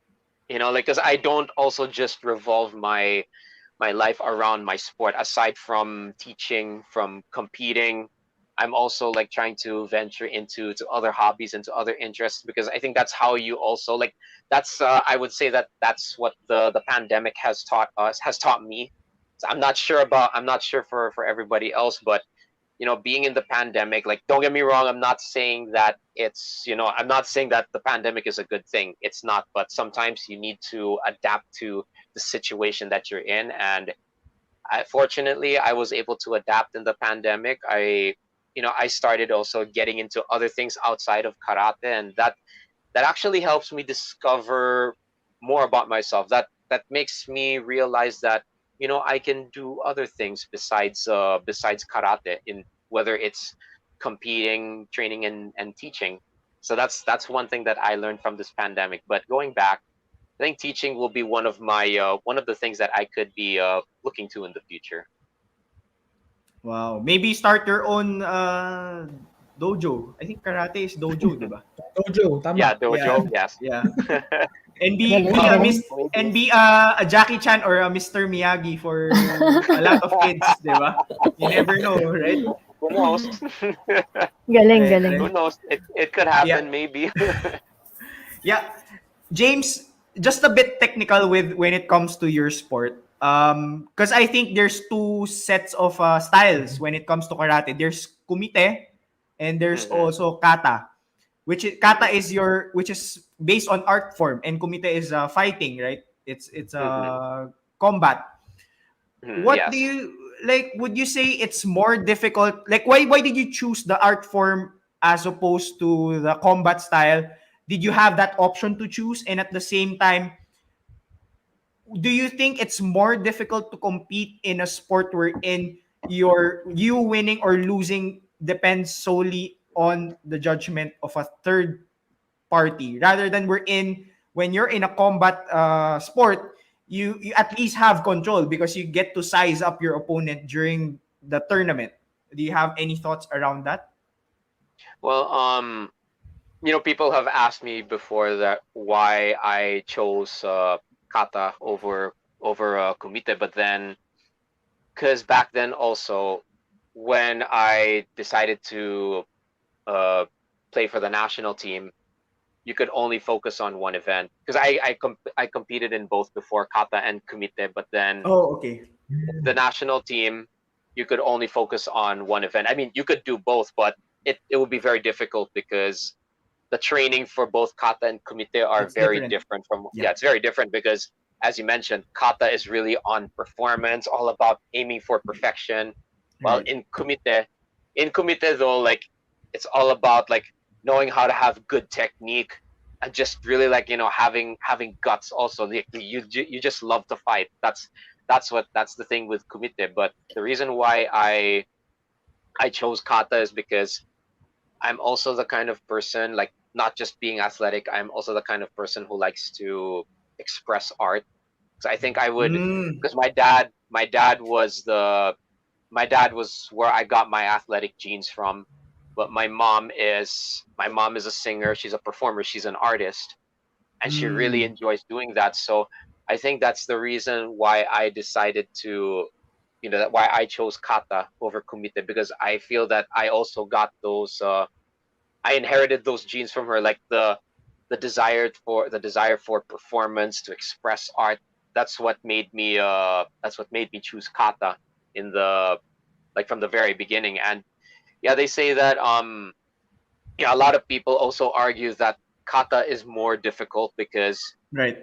like because I don't also just revolve my life around my sport. Aside from teaching, from competing, I'm also like trying to venture into other hobbies, into other interests, because I think that's how you also like that's I would say that that's what the pandemic has taught me. So I'm not sure for everybody else, but being in the pandemic, like, don't get me wrong, I'm not saying that the pandemic is a good thing. It's not, but sometimes you need to adapt to the situation that you're in. And fortunately, I was able to adapt in the pandemic. I started also getting into other things outside of karate, and that actually helps me discover more about myself. That makes me realize that I can do other things besides karate, in whether it's competing, training, and teaching. So that's one thing that I learned from this pandemic. But going back, I think teaching will be one of the things that I could be looking to in the future. Wow. Maybe start your own dojo. I think karate is dojo, di ba? Dojo, Yeah, tama. Yeah. dojo. Yes. Yeah. And be Galing, be a galing. miss and be a Jackie Chan or a Mr. Miyagi for a lot of kids, di ba? You never know, right? Who knows? Galing, Right, galing. Who right. knows? It could Yeah. happen, maybe. Yeah. James, just a bit technical with when it comes to your sport. Because I think there's two sets of styles when it comes to karate. There's kumite and there's Hmm. also kata. Kata Hmm. is which is based on art form, and kumite is fighting, right? It's Hmm. combat. Hmm. What do Yes. you like? Would you say it's more difficult? Like, why did you choose the art form as opposed to the combat style? Did you have that option to choose? And at the same time, do you think it's more difficult to compete in a sport wherein you winning or losing depends solely on the judgment of a third party, rather than when you're in a combat sport, you at least have control because you get to size up your opponent during the tournament. Do you have any thoughts around that? Well, people have asked me before that why I chose Kata over Kumite, but then because back then also when I decided to uh, play for the national team, you could only focus on one event because I competed in both before Kata and Kumite, but then Oh, okay. the national team you could only focus on one event. I mean, you could do both, but it would be very difficult because the training for both Kata and Kumite are It's very different. different from Yeah. it's very different because as you mentioned, Kata is really on performance, all about aiming for perfection. While Right. in Kumite though, like it's all about like knowing how to have good technique and just really like having guts also. Like, you just love to fight. That's the thing with Kumite. But the reason why I chose Kata is because I'm also the kind of person like not just being athletic. I'm also the kind of person who likes to express art. So I think I would Mm. because my dad was where I got my athletic genes from. But my mom is a singer. She's a performer. She's an artist, and she really Mm. enjoys doing that. So I think that's the reason why I decided to, why I chose Kata over Kumite because I feel that I also got those. I inherited those genes from her, like the desire for performance to express art. That's what made me choose Kata in the like from the very beginning. And yeah, they say that yeah, a lot of people also argue that Kata is more difficult because Right.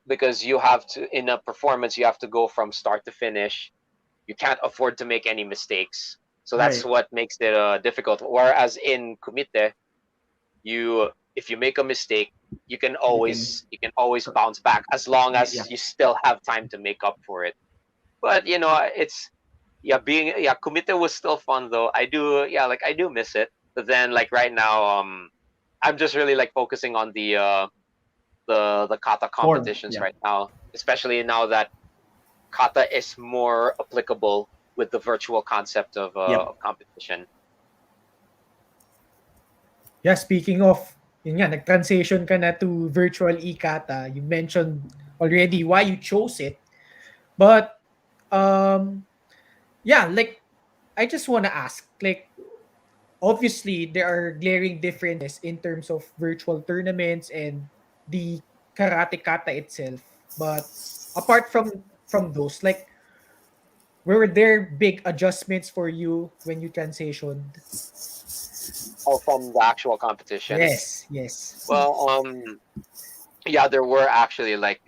because you have to in a performance you have to go from start to finish. You can't afford to make any mistakes. So that's Right. what makes it difficult. Whereas in Kumite, you if you make a mistake, you can You can. always bounce back as long Yeah. as you still have time to make up for it. But it's Kumite was still fun though. I do miss it. But then like right now, I'm just really like focusing on the kata Form. competitions Yeah. right now, especially now that kata is more applicable with the virtual concept Yep. of competition. Yeah, speaking of, yun nga, nag-transition ka na to virtual eKata. You mentioned already why you chose it. But, yeah, like, I just want to ask, like, obviously, there are glaring differences in terms of virtual tournaments and the karate kata itself. But apart from those, like, were there big adjustments for you when you transitioned? Oh, from the actual competition. Yes, yes. Well, yeah, there were actually like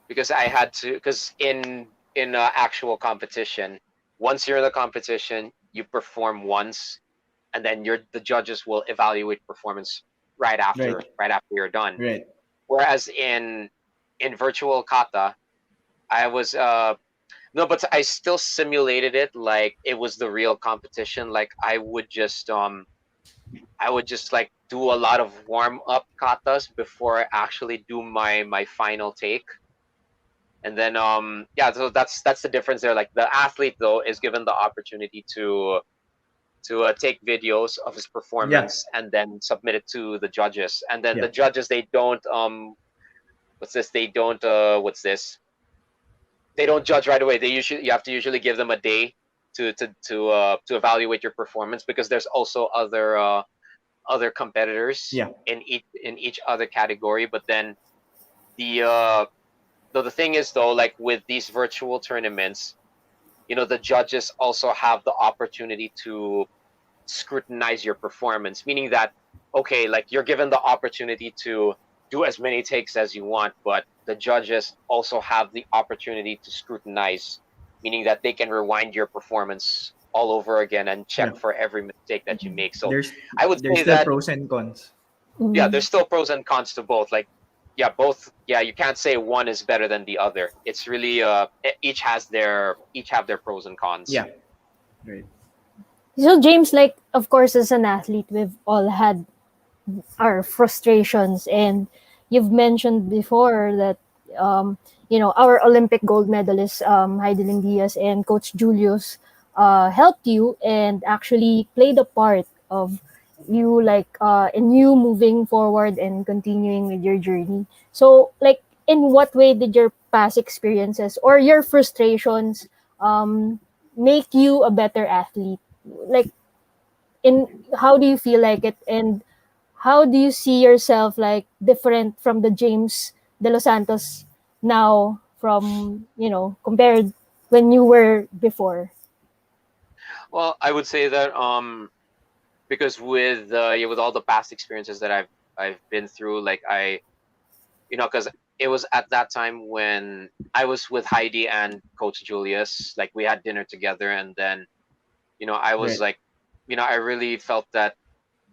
because I had to because in actual competition, once you're in the competition, you perform once, and then the judges will evaluate performance right after Right. right after you're done. Right. Whereas in virtual kata, I was no, but I still simulated it like it was the real competition. Like I would just like do a lot of warm up katas before I actually do my final take. And then yeah, so that's the difference there. Like the athlete though is given the opportunity to take videos of his Yeah. performance and then submit it to the judges. And then Yeah. the judges they don't what's this? They don't what's this? They don't judge right away. You have to usually give them a day to evaluate your performance because there's also other competitors Yeah. in each other category. But then the uh though the thing is though, like with these virtual tournaments, the judges also have the opportunity to scrutinize your performance, meaning that okay, like you're given the opportunity to do as many takes as you want, but the judges also have the opportunity to scrutinize, meaning that they can rewind your performance all over again and check Yeah. for every mistake that you make. So There's I would there's say still that pros and cons. yeah, there's still pros and cons to both. Like yeah, both yeah, you can't say one is better than the other. It's really each have their pros and cons. Yeah. Right. So James, like of course as an athlete, we've all had our frustrations, and you've mentioned before that our Olympic gold medalist Heidelin Diaz and Coach Julius helped you and actually played a part of you, like in you moving forward and continuing with your journey. So like, in what way did your past experiences or your frustrations make you a better athlete? Like, in how do you feel like it, and how do you see yourself like different from the James De Los Santos now, from, compared when you were before? Well, I would say that because with yeah, with all the past experiences that I've been through, like because it was at that time when I was with Heidi and Coach Julius, like we had dinner together, and then I was Right. like, I really felt that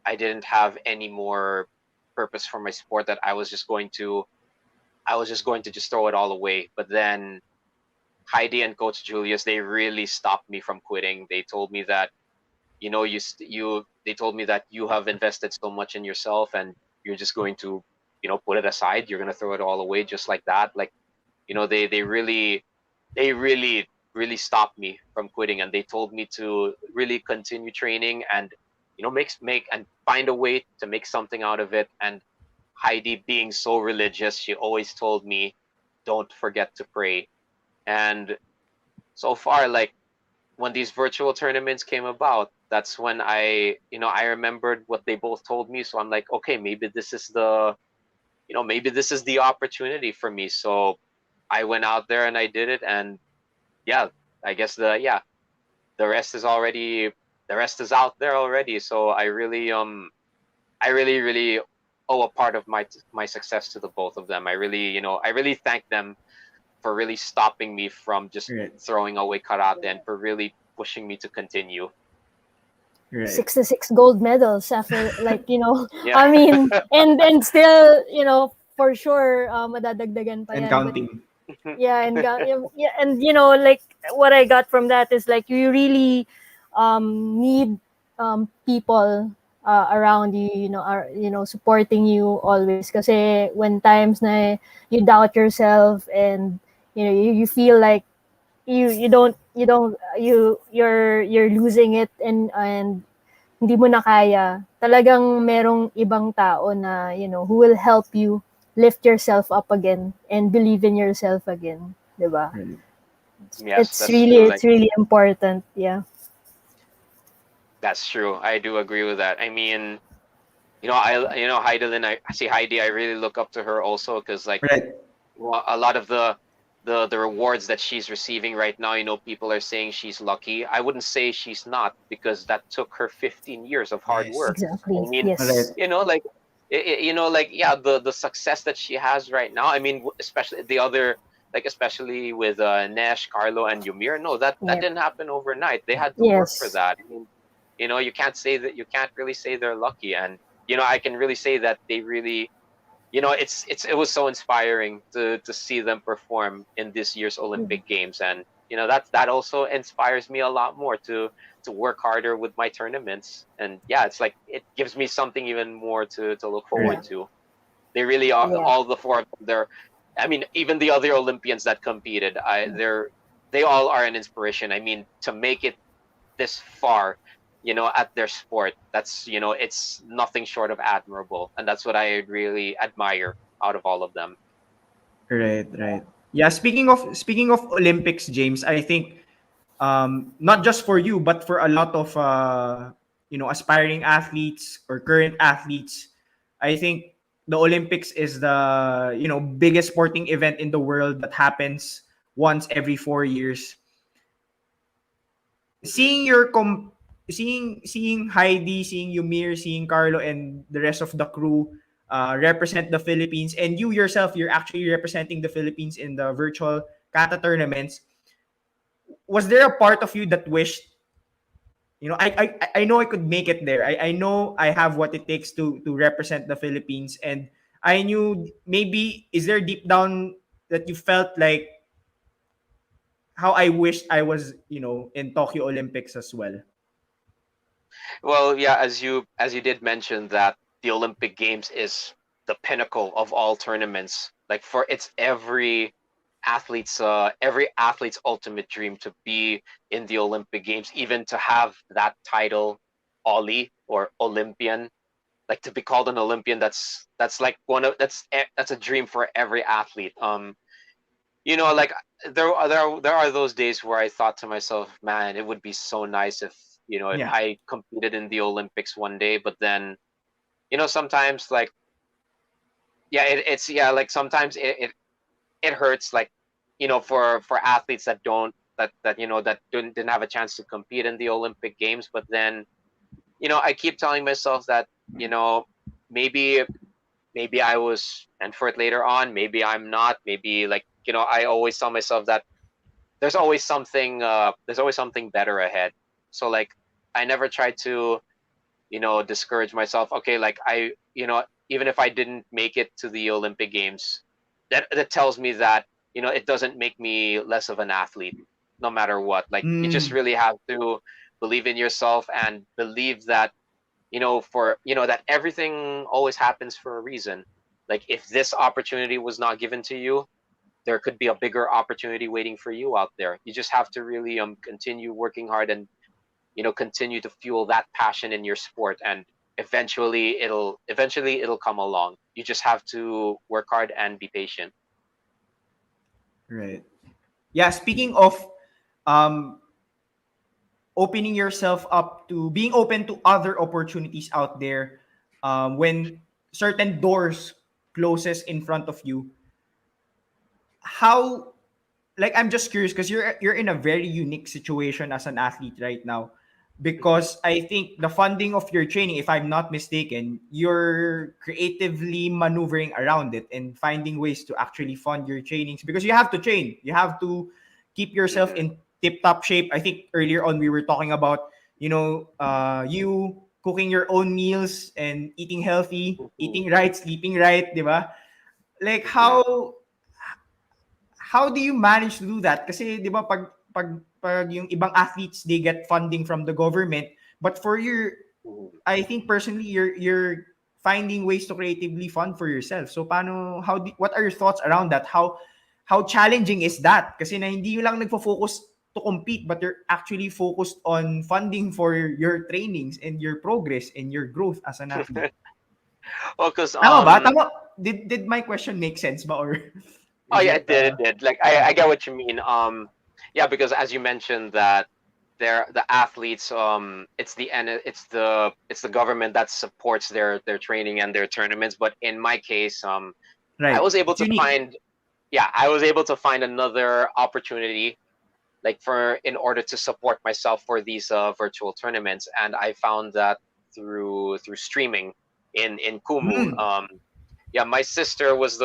I didn't have any more purpose for my sport, that I was just going to just throw it all away. But then Heidi and Coach Julius, they really stopped me from quitting. They told me that they told me that you have invested so much in yourself, and you're just going to put it aside. You're going to throw it all away just like that. Like, they really stopped me from quitting, and they told me to really continue training and make and find a way to make something out of it. And Heidi, being so religious, she always told me, don't forget to pray. And so far, like, when these virtual tournaments came about, that's when I remembered what they both told me. So I'm like, okay, maybe this is the opportunity for me. So I went out there and I did it, and yeah, I guess the rest is out there already. So I really owe a part of my success to the both of them. I really thank them for really stopping me from just Right. throwing away karate, and for really pushing me to continue. Right. 66 gold medals after, like, Yeah. I mean, and still, for sure, madadagdagan pa And yan. But counting. yeah, yeah, and like, what I got from that is like, you really need people around you, are supporting you always. Kasi when times na you doubt yourself, and you feel like you're losing it, and hindi mo na kaya, talagang merong ibang tao na who will help you lift yourself up again and believe in yourself again, 'di ba? Yes, that's true. It's really important. Yeah. That's true. I do agree with that. I mean, I see Heidi. I really look up to her also, because like, Right. a lot of the rewards that she's receiving right now, people are saying she's lucky. I wouldn't say she's not, because that took her 15 years of hard work. Exactly. I mean, Yes. like, like, yeah, the success that she has right now. I mean, especially the other, like, especially with Nesh, Carlo, and Yumir. No, that Yeah. didn't happen overnight. They had to work for Yes. that. I mean, you can't really say they're lucky. And I can really say that they really, it was so inspiring to see them perform in this year's Olympic Games. And that also inspires me a lot more to work harder with my tournaments. And yeah, it's like, it gives me something even more to look forward Right. to. They really are, Yeah. all the four of them. I mean, even the other Olympians that competed, they all are an inspiration. I mean, to make it this far, at their sport, that's, it's nothing short of admirable. And that's what I really admire out of all of them. Right. Right. Yeah. Speaking of Olympics, James, I think not just for you, but for a lot of aspiring athletes or current athletes, I think the Olympics is the biggest sporting event in the world that happens once every 4 years. Seeing seeing Heidi, seeing Yumir, seeing Carlo, and the rest of the crew represent the Philippines, and you yourself, you're actually representing the Philippines in the virtual kata tournaments. Was there a part of you that wished, I know I could make it there. I know I have what it takes to represent the Philippines, and I knew, maybe, is there deep down that you felt like, how I wished I was, in Tokyo Olympics as well? Well, yeah, as you did mention, that the Olympic Games is the pinnacle of all tournaments. Like, for it's every every athlete's ultimate dream to be in the Olympic Games, even to have that title, Ollie or Olympian, like to be called an Olympian. That's like that's a dream for every athlete. Like there are those days where I thought to myself, man, it would be so nice if if Yeah. I competed in the Olympics one day. But then sometimes like it's like sometimes it hurts, like for athletes that don't that that didn't have a chance to compete in the Olympic Games. But then I keep telling myself that maybe I was meant for it later on, maybe I'm not, maybe like I always tell myself that there's always something better ahead. So like I never try to discourage myself. Okay, like I even if I didn't make it to the Olympic Games, that tells me that it doesn't make me less of an athlete, no matter what. Like you just really have to believe in yourself and believe that that everything always happens for a reason. Like if this opportunity was not given to you, there could be a bigger opportunity waiting for you out there. You just have to really continue working hard and continue to fuel that passion in your sport, and eventually it'll come along. You just have to work hard and be patient. Right. Yeah, speaking of um opening yourself up to being open to other opportunities out there, when certain doors closes in front of you, how, like, I'm just curious because you're in a very unique situation as an athlete right now, because I think the funding of your training, if I'm not mistaken, you're creatively maneuvering around it and finding ways to actually fund your trainings, because you have to train, you have to keep yourself in tip-top shape. I think earlier on we were talking about you cooking your own meals and eating healthy, eating right, sleeping right, di ba? Like how do you manage to do that? Kasi 'di ba pag yung ibang athletes, they get funding from the government, but for I think personally you're finding ways to creatively fund for yourself. So what are your thoughts around that? How challenging is that? Kasi na hindi lang nagfo-focus to compete, but you're actually focused on funding for your trainings and your progress and your growth as an athlete. Well, because Tama ba? Tama? Did my question make sense ba, or oh is yeah, it, it did. Like I get what you mean. Yeah, because as you mentioned that the athletes, it's the government that supports their training and their tournaments. But in my case, right. I was able It's to unique. find another opportunity, like in order to support myself for these virtual tournaments, and I found that through streaming in Kumu. Yeah, my sister was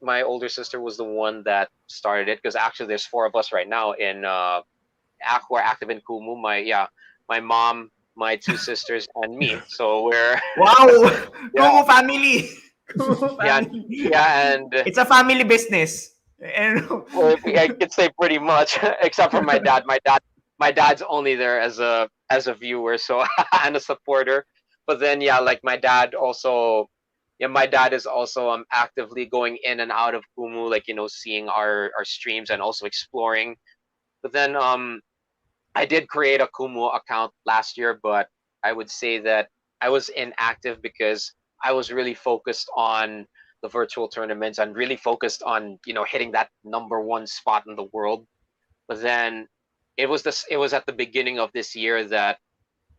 my older sister was the one that started it, because actually there's four of us right now who are active in Kumu. My mom, my two sisters, and me. So we're Wow! yeah, Kumu family! Kumu yeah, family. yeah, and It's a family business. And well, I could say pretty much, except for my dad. My dad's only there as a viewer, so and a supporter. But then yeah, like my dad is also actively going in and out of Kumu, like seeing our streams and also exploring. But then I did create a Kumu account last year, but I would say that I was inactive because I was really focused on the virtual tournaments and really focused on hitting that number one spot in the world. But then it was at the beginning of this year that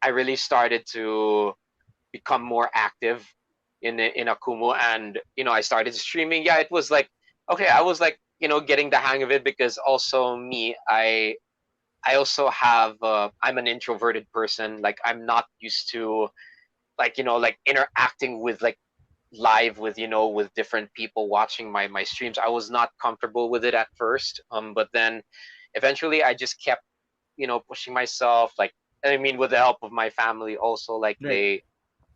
I really started to become more active in Akumu, and I started streaming. Yeah, it was like okay, I was like getting the hang of it, because also me, I also have I'm an introverted person. Like I'm not used to like interacting with like live with with different people watching my streams. I was not comfortable with it at first, but then eventually I just kept pushing myself, like I mean with the help of my family also, like right.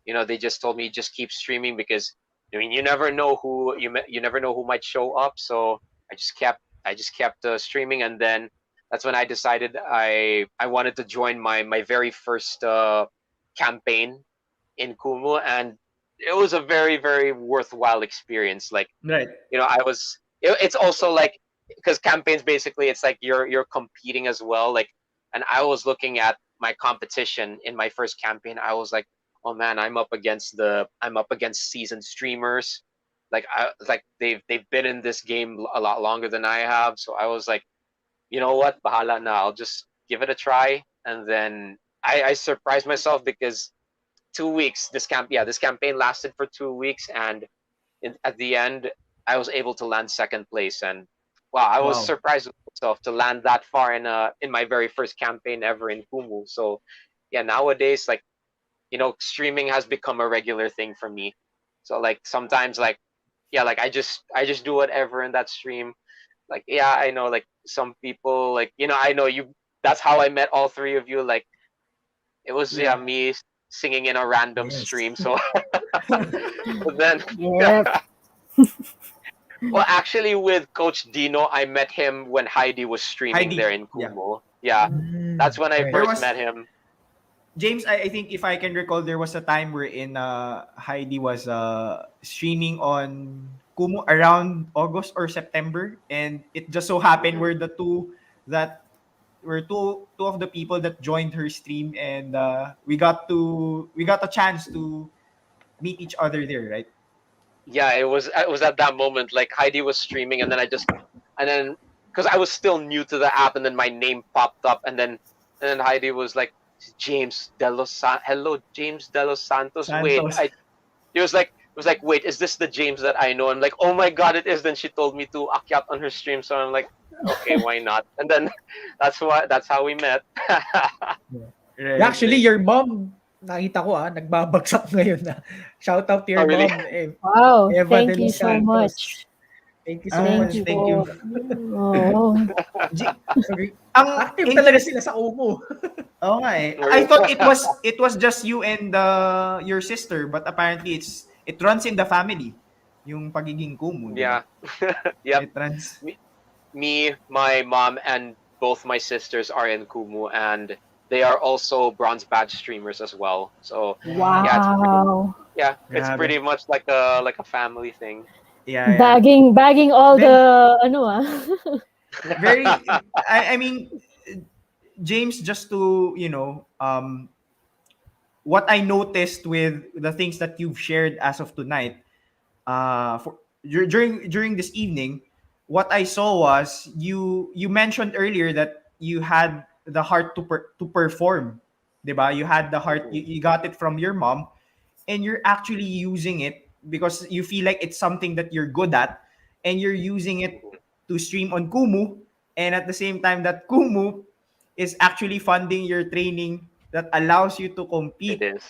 they just told me just keep streaming, because I mean you never know you never know who might show up. So I just kept streaming, and then that's when I decided I wanted to join my very first campaign in Kumu, and it was a very very worthwhile experience. Like Right. it's also like because campaigns basically it's like you're competing as well. Like, and I was looking at my competition in my first campaign. I was like, oh man, I'm up against seasoned streamers. Like they've been in this game a lot longer than I have. So I was like, you know what, bahala na. I'll just give it a try. And then I surprised myself because 2 weeks this campaign lasted for 2 weeks, and at the end I was able to land second place. And wow, I was Wow. surprised with myself to land that far in my very first campaign ever in Kumu. So yeah, nowadays, like, streaming has become a regular thing for me. So like sometimes, like, yeah, like I just do whatever in that stream. Like, yeah, I know, like, some people, like, I know you, that's how I met all three of you. Like, it was, yeah, me singing in a random stream. So but then Yep. well, actually, with Coach Dino, I met him when Heidi was streaming Heidi, there in yeah. Kumu. Yeah, that's when I Right. There first was- met him. James, I think if I can recall, there was a time wherein Heidi was streaming on Kumu around August or September, and it just so happened we're the two that were two of the people that joined her stream, and we got a chance to meet each other there, right? Yeah, it was at that moment, like Heidi was streaming, and then because I was still new to the app, and then my name popped up, and then Heidi was like, hello, James De Los Santos. Wait, Santos. it was like, wait, is this the James that I know? I'm like, oh my god, it is. Then she told me to akyat on her stream, so I'm like, okay, why not? And then that's how we met. Right, Actually, your mom, nakita ko nagbabagsak ngayon na. Shout out to your Oh, really? mom. Wow, Eva thank de you los so Santos. much. Thank you so Ah, much. thank you. Oh. Ang Active talaga sila sa Kumu. Oo nga eh. I thought it was just you and your sister, but apparently it runs in the family. Yung pagiging Kumu. di ba? Yeah. Yep. It runs. Me, my mom, and both my sisters are in Kumu, and they are also bronze badge streamers as well. So Wow. it's Grabe. pretty much like a family thing. Yeah. Bagging all Then- the Very I mean, James, just to what I noticed with the things that you've shared as of tonight, during this evening, what I saw was you mentioned earlier that you had the heart to perform, diba? You had the heart, you got it from your mom, and you're actually using it because you feel like it's something that you're good at, and you're using it to stream on Kumu, and at the same time that Kumu is actually funding your training that allows you to compete It is.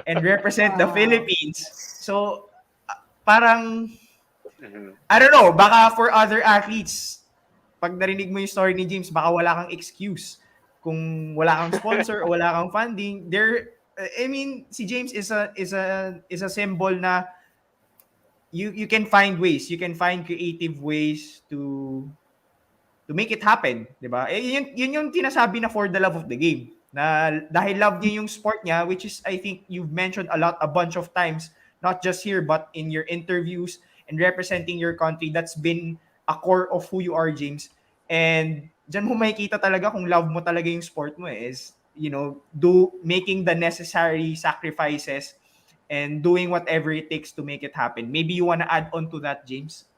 and represent the Philippines. So parang Mhm. I don't know, baka for other athletes, pag narinig mo yung story ni James, baka wala kang excuse. Kung wala kang sponsor o wala kang funding, I mean, si James is a symbol na you can find ways, you can find creative ways to make it happen, 'di ba? Yun yung tinasabi na for the love of the game. Na dahil love niya yung sport niya, which is I think you've mentioned a bunch of times, not just here but in your interviews and representing your country. That's been a core of who you are, James. And diyan mo makikita talaga kung love mo talaga yung sport mo is, making the necessary sacrifices and doing whatever it takes to make it happen. Maybe you want to add on to that, James?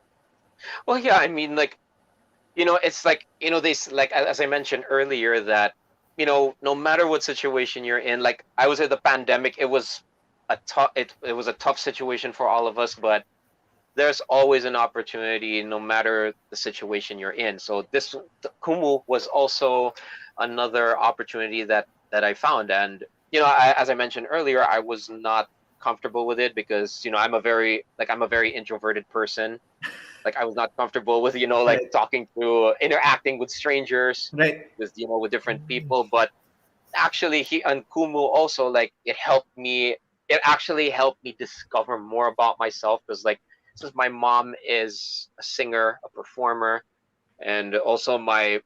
Well, yeah, I mean, like, it's like, like, as I mentioned earlier, that, no matter what situation you're in, like, I was at the pandemic, it was a tough situation for all of us, but there's always an opportunity no matter the situation you're in. So the Kumu was also another opportunity that I found. And, as I mentioned earlier, I was not comfortable with it because, I'm a very introverted person. Like, I was not comfortable with, like, interacting with strangers, Right. with different people. But actually, on Kumu also, like, it actually helped me discover more about myself, because, like, since my mom is a singer, a performer, and also my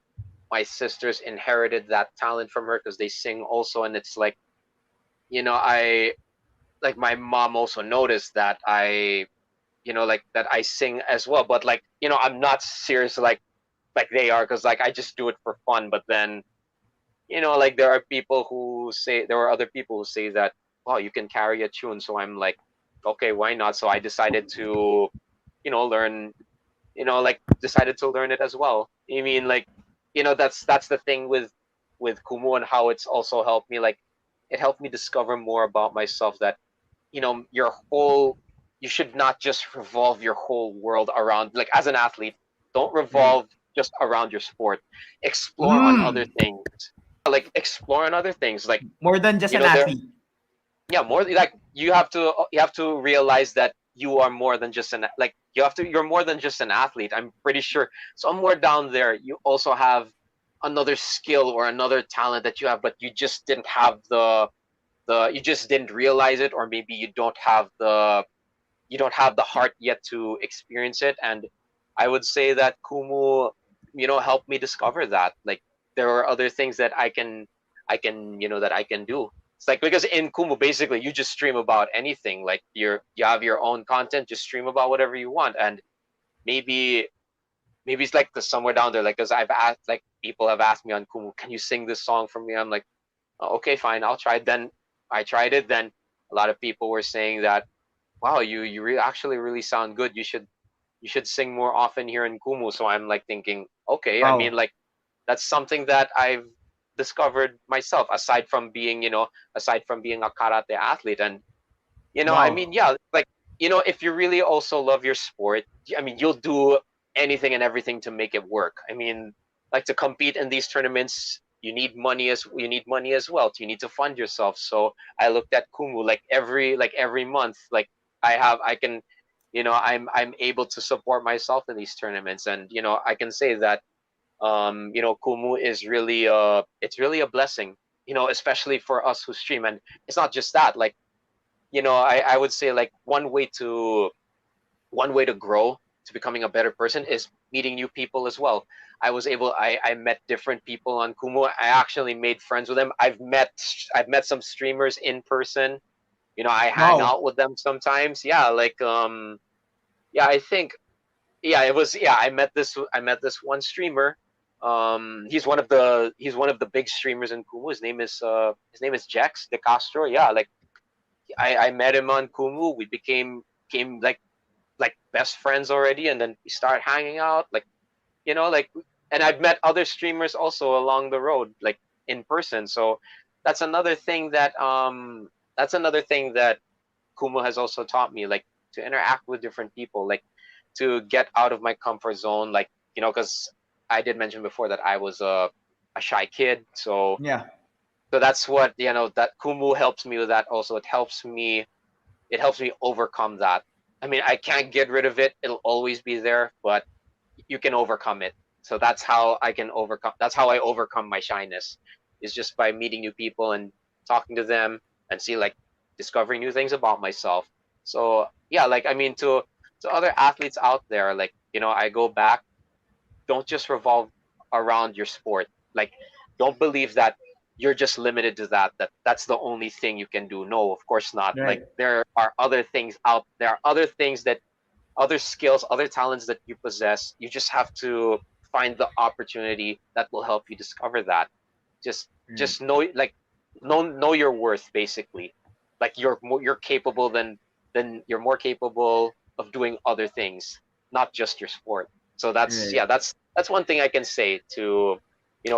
sisters inherited that talent from her because they sing also. And it's like, my mom also noticed that I sing as well, but, like, I'm not serious, like, like they are, because like I just do it for fun. But then, like there are other people who say that, wow, you can carry a tune. So I'm like, okay, why not? So I decided to, learn, like decided to learn it as well. I mean, like, that's the thing with Kumu, and how it's also helped me. Like, it helped me discover more about myself, that you should not just revolve your whole world around, like, as an athlete, don't revolve just around your sport. Explore on other things. Like, explore on other things. Like, More than just an athlete. Yeah, more like you have to realize that you are more than just you're more than just an athlete. I'm pretty sure somewhere down there you also have another skill or another talent that you have, but you just didn't have you just didn't realize it, or maybe you don't have the heart yet to experience it. And I would say that Kumu, helped me discover that. Like, there are other things that I can that I can do. It's like, because in Kumu, basically you just stream about anything. Like, you have your own content, just stream about whatever you want. And maybe it's like somewhere down there, like, because I've asked, like, people have asked me on Kumu, can you sing this song for me? I'm like, oh, okay, fine, I'll try. Then I tried it. Then a lot of people were saying that, wow, you actually really sound good. You should sing more often here in Kumu. So I'm like thinking, okay, Wow. I mean, like, that's something that I've discovered myself, aside from being a karate athlete. And I Wow. mean, yeah, like, if you really also love your sport, I mean, you'll do anything and everything to make it work. I mean, like, to compete in these tournaments, you need money as well. You need to fund yourself. So I looked at Kumu, like, every month, like, I'm able to support myself in these tournaments. And I can say that Kumu is really it's really a blessing, especially for us who stream. And it's not just that, like, I would say, like, one way to grow to becoming a better person is meeting new people as well. I met different people on Kumu. I actually made friends with them. I've met some streamers in person. I hang out with them sometimes. Yeah, like, I think, I met this one streamer. He's one of the big streamers in Kumu. His name is Jex De Castro. Yeah, like, I met him on Kumu. We became like best friends already, and then we started hanging out, like, like, and I've met other streamers also along the road, like, in person. So that's another thing that Kumu has also taught me, like, to interact with different people, like, to get out of my comfort zone, like, because I did mention before that I was a shy kid. So Yeah. so that's what, that Kumu helps me with that also. It helps me overcome that. I mean, I can't get rid of it. It'll always be there, but you can overcome it. So that's how I overcome my shyness, is just by meeting new people and talking to them, and discovering new things about myself. So yeah, like, I mean, to other athletes out there, like, I go back, don't just revolve around your sport. Like, don't believe that you're just limited to that's the only thing you can do. No, of course not. Right. Like, there are other things other skills, other talents that you possess. You just have to find the opportunity that will help you discover that. Just know, like, know your worth, basically. Like, you're capable you're more capable of doing other things, not just your sport. So that's one thing I can say to,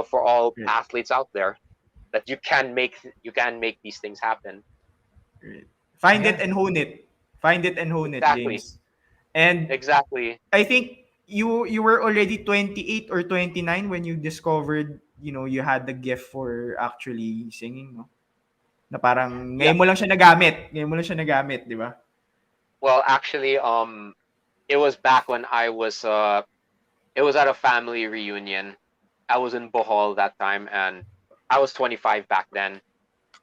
for all athletes out there, that you can make these things happen. Find it and hone it. Find it and hone Exactly. it, James. And Exactly. I think you were already 28 or 29 when you discovered, you had the gift for actually singing, no? Na parang ngayon mo lang siya nagamit, di ba? Well, actually, it was back when it was at a family reunion. I was in Bohol that time, and I was 25 back then.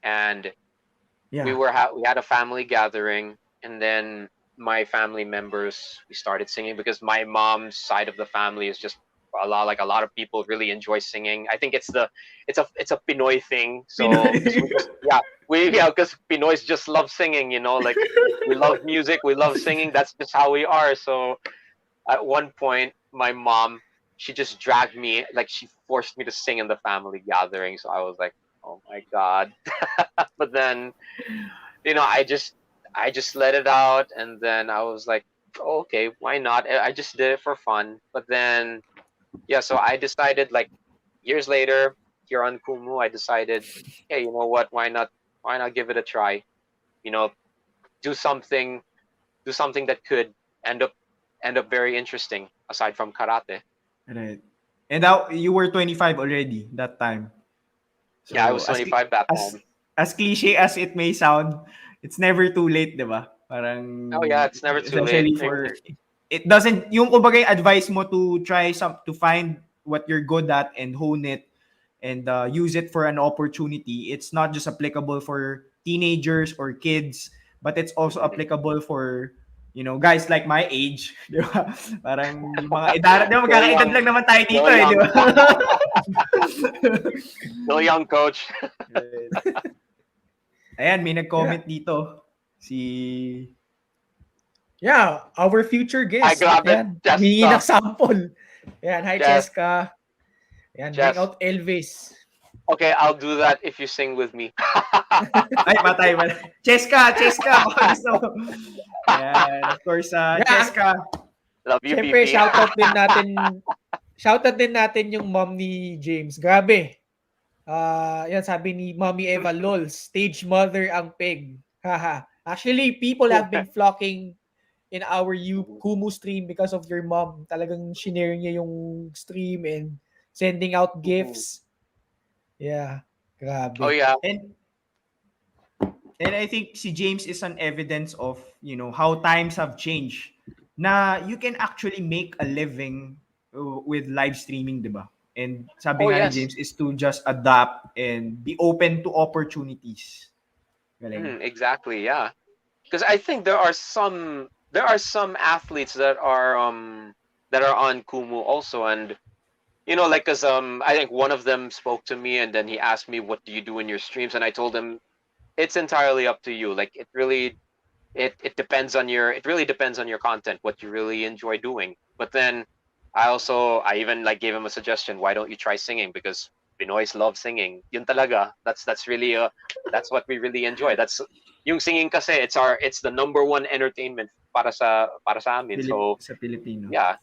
And we had a family gathering, and then my family members, we started singing, because my mom's side of the family is just a lot of people really enjoy singing. I think it's a Pinoy thing. So because Pinoys just love singing, like, we love music, we love singing. That's just how we are. So at one point, my mom she just dragged me, like she forced me to sing in the family gathering. So I was like, oh my god. But then, I just let it out, and then I was like, oh, okay, why not? I just did it for fun. But then, yeah, so I decided, like, years later, here on Kumu, I decided, hey, you know what? Why not give it a try? You know, do something, do something that could end up very interesting aside from karate. Right. And now you were 25 already that time. So Yeah, I was 25 that time. as cliche as it may sound, it's never too late, 'di ba? Parang Oh yeah, it's never too late. especially for it doesn't yung kumbaga yung advice mo to try to find what you're good at and hone it and use it for an opportunity. It's not just applicable for teenagers or kids, but it's also applicable for guys like my age, di ba? Parang yung mga edad, di ba? Magkakaedad lang naman tayo dito, eh, di ba? Still young, coach. Ayan, may nag-comment dito. Si... Yeah, our future guest. I grabe, Ayan, Cheska. humingi ng sample. Ayan, hi Yes. Cheska. Ayan, Yes. bring out Elvis. Okay, I'll do that if you sing with me. Ay, patay. Cheska! Baka gusto mo. Ayan, of course, Cheska. Love you, Siyempre, PP. shoutout din natin yung mom ni James. Grabe. Yan, sabi ni Mommy Eva, lol, stage mother ang peg. Haha. Actually, people have been flocking in our Kumu stream because of your mom. Talagang shinare niya yung stream and sending out gifts. Yeah. Grabe. Oh yeah. And I think si James is an evidence of, how times have changed. Na you can actually make a living with live streaming, di ba? And sabi nga ni James is to just adapt and be open to opportunities. Exactly, yeah. Because I think there are some athletes that are on Kumu also, and like, cause I think one of them spoke to me and then he asked me, what do you do in your streams? And I told him it's entirely up to you. Like, it really depends on it really depends on your content, what you really enjoy doing. But then I even like gave him a suggestion, why don't you try singing? Because Pinoys love singing. Yun talaga. That's really that's what we really enjoy. That's yung singing kasi it's the number one entertainment para sa amin. So sa Filipino. Yeah,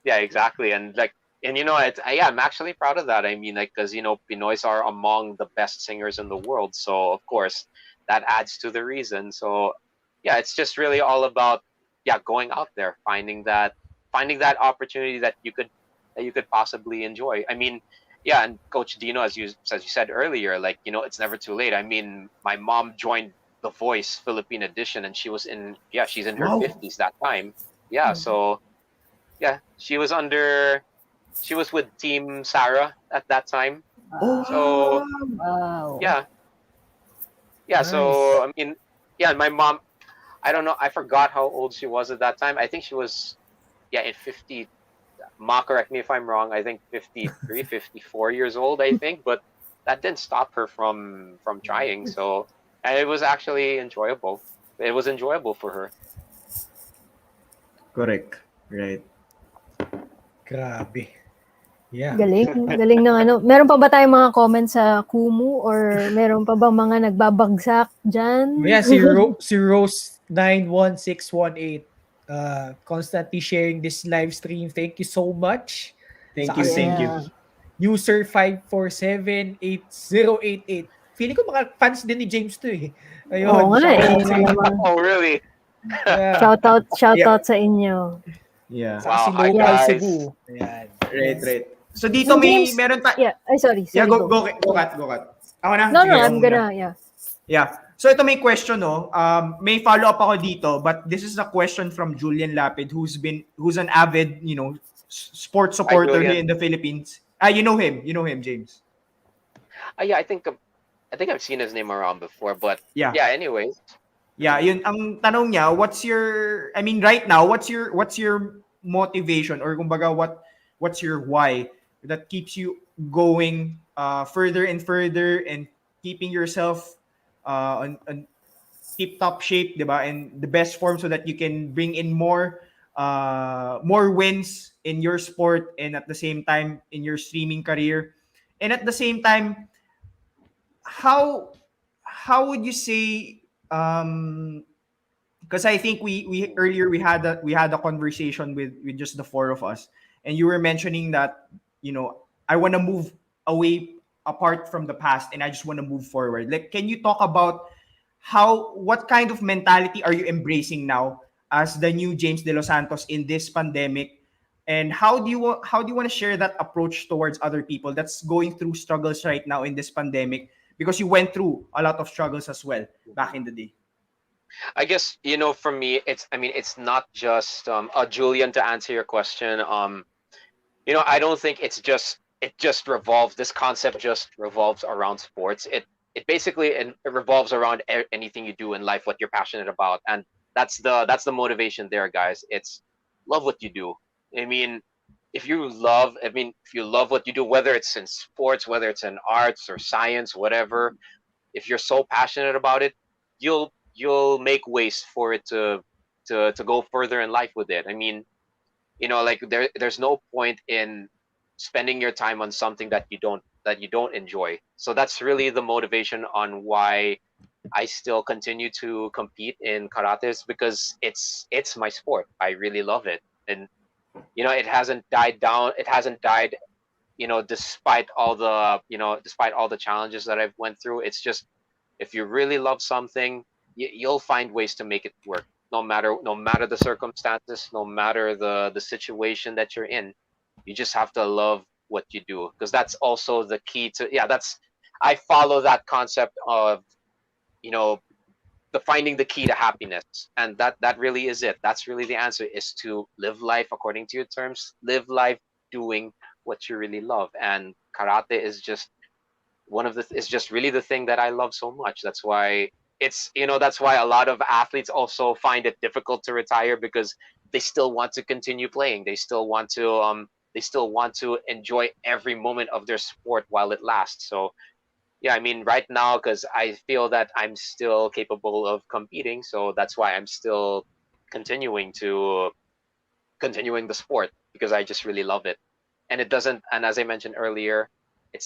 exactly. And like, and I'm actually proud of that. I mean, like, because Pinoys are among the best singers in the world. So of course that adds to the reason. So yeah, it's just really all about going out there, finding that opportunity that you could possibly enjoy. I mean, yeah, and Coach Dino, as you said earlier, like, it's never too late. I mean, my mom joined The Voice Philippine edition, and she's in her 50s that time. Yeah, so yeah, she was with Team Sarah at that time. So yeah. Nice. So I mean, yeah, my mom, I don't know, I forgot how old she was at that time. I think she was in 50. Ma, correct me if I'm wrong. I think 53, 54 years old, I think. But that didn't stop her from trying. So, and it was actually enjoyable. It was enjoyable for her. Correct. Right. Grabe. Yeah. Galing ng Meron pa ba tayong mga comments sa Kumu or meron pa ba mga nagbabagsak dyan? Yeah, si Rose 91618. Constantly sharing this live stream. Thank you so much. Thank you. User 5478088. Feeling ko mga fans din ni James to eh. Ayun. Oo nga Oh, really? Yeah. Shoutout sa inyo. Yeah. Sa si Local Cebu. Ayan. Right. So dito meron Yeah, sorry. Yeah, go Kat. Ako na? No, Sige, I'm gonna, Yeah. So ito may question, no? May follow-up ako dito, but this is a question from Julian Lapid, who's an avid, sports supporter here in the Philippines. You know him, James. Yeah, I think I've seen his name around before, but yeah. Anyways. Yeah, yun ang tanong niya, right now, what's your motivation, or kumbaga what's your why that keeps you going further and further and keeping yourself on tip-top shape, diba? And the best form so that you can bring in more more wins in your sport and at the same time in your streaming career? And at the same time, how would you say, because I think we earlier we had a conversation with just the four of us, and you were mentioning that, I want to move away, apart from the past, and I just want to move forward. Like, can you talk about what kind of mentality are you embracing now as the new James De Los Santos in this pandemic, and how do you want to share that approach towards other people that's going through struggles right now in this pandemic, because you went through a lot of struggles as well back in the day? I guess, for me, it's not just Julian, to answer your question. I don't think this concept just revolves around sports. It basically it revolves around anything you do in life, what you're passionate about, and that's the motivation there, guys. It's love what you do. I mean, if you love what you do, whether it's in sports, whether it's in arts or science, whatever, if you're so passionate about it, you'll make ways for it to go further in life with it. I mean, like there's no point in spending your time on something that you don't enjoy. So that's really the motivation on why I still continue to compete in karate, is because it's my sport. I really love it. And it hasn't died down. It hasn't died, despite all the challenges that I've went through. It's just, if you really love something, you'll find ways to make it work, no matter the circumstances, no matter the situation that you're in. You just have to love what you do, because that's also the key to, I follow that concept of, the finding the key to happiness, and that really is it. That's really the answer, is to live life according to your terms, live life doing what you really love. And karate is just is just really the thing that I love so much. That's why that's why a lot of athletes also find it difficult to retire, because they still want to continue playing. They still want to enjoy every moment of their sport while it lasts. So yeah, I mean, right now, because I feel that I'm still capable of competing, so that's why I'm still continuing the sport, because I just really love it. And as I mentioned earlier, it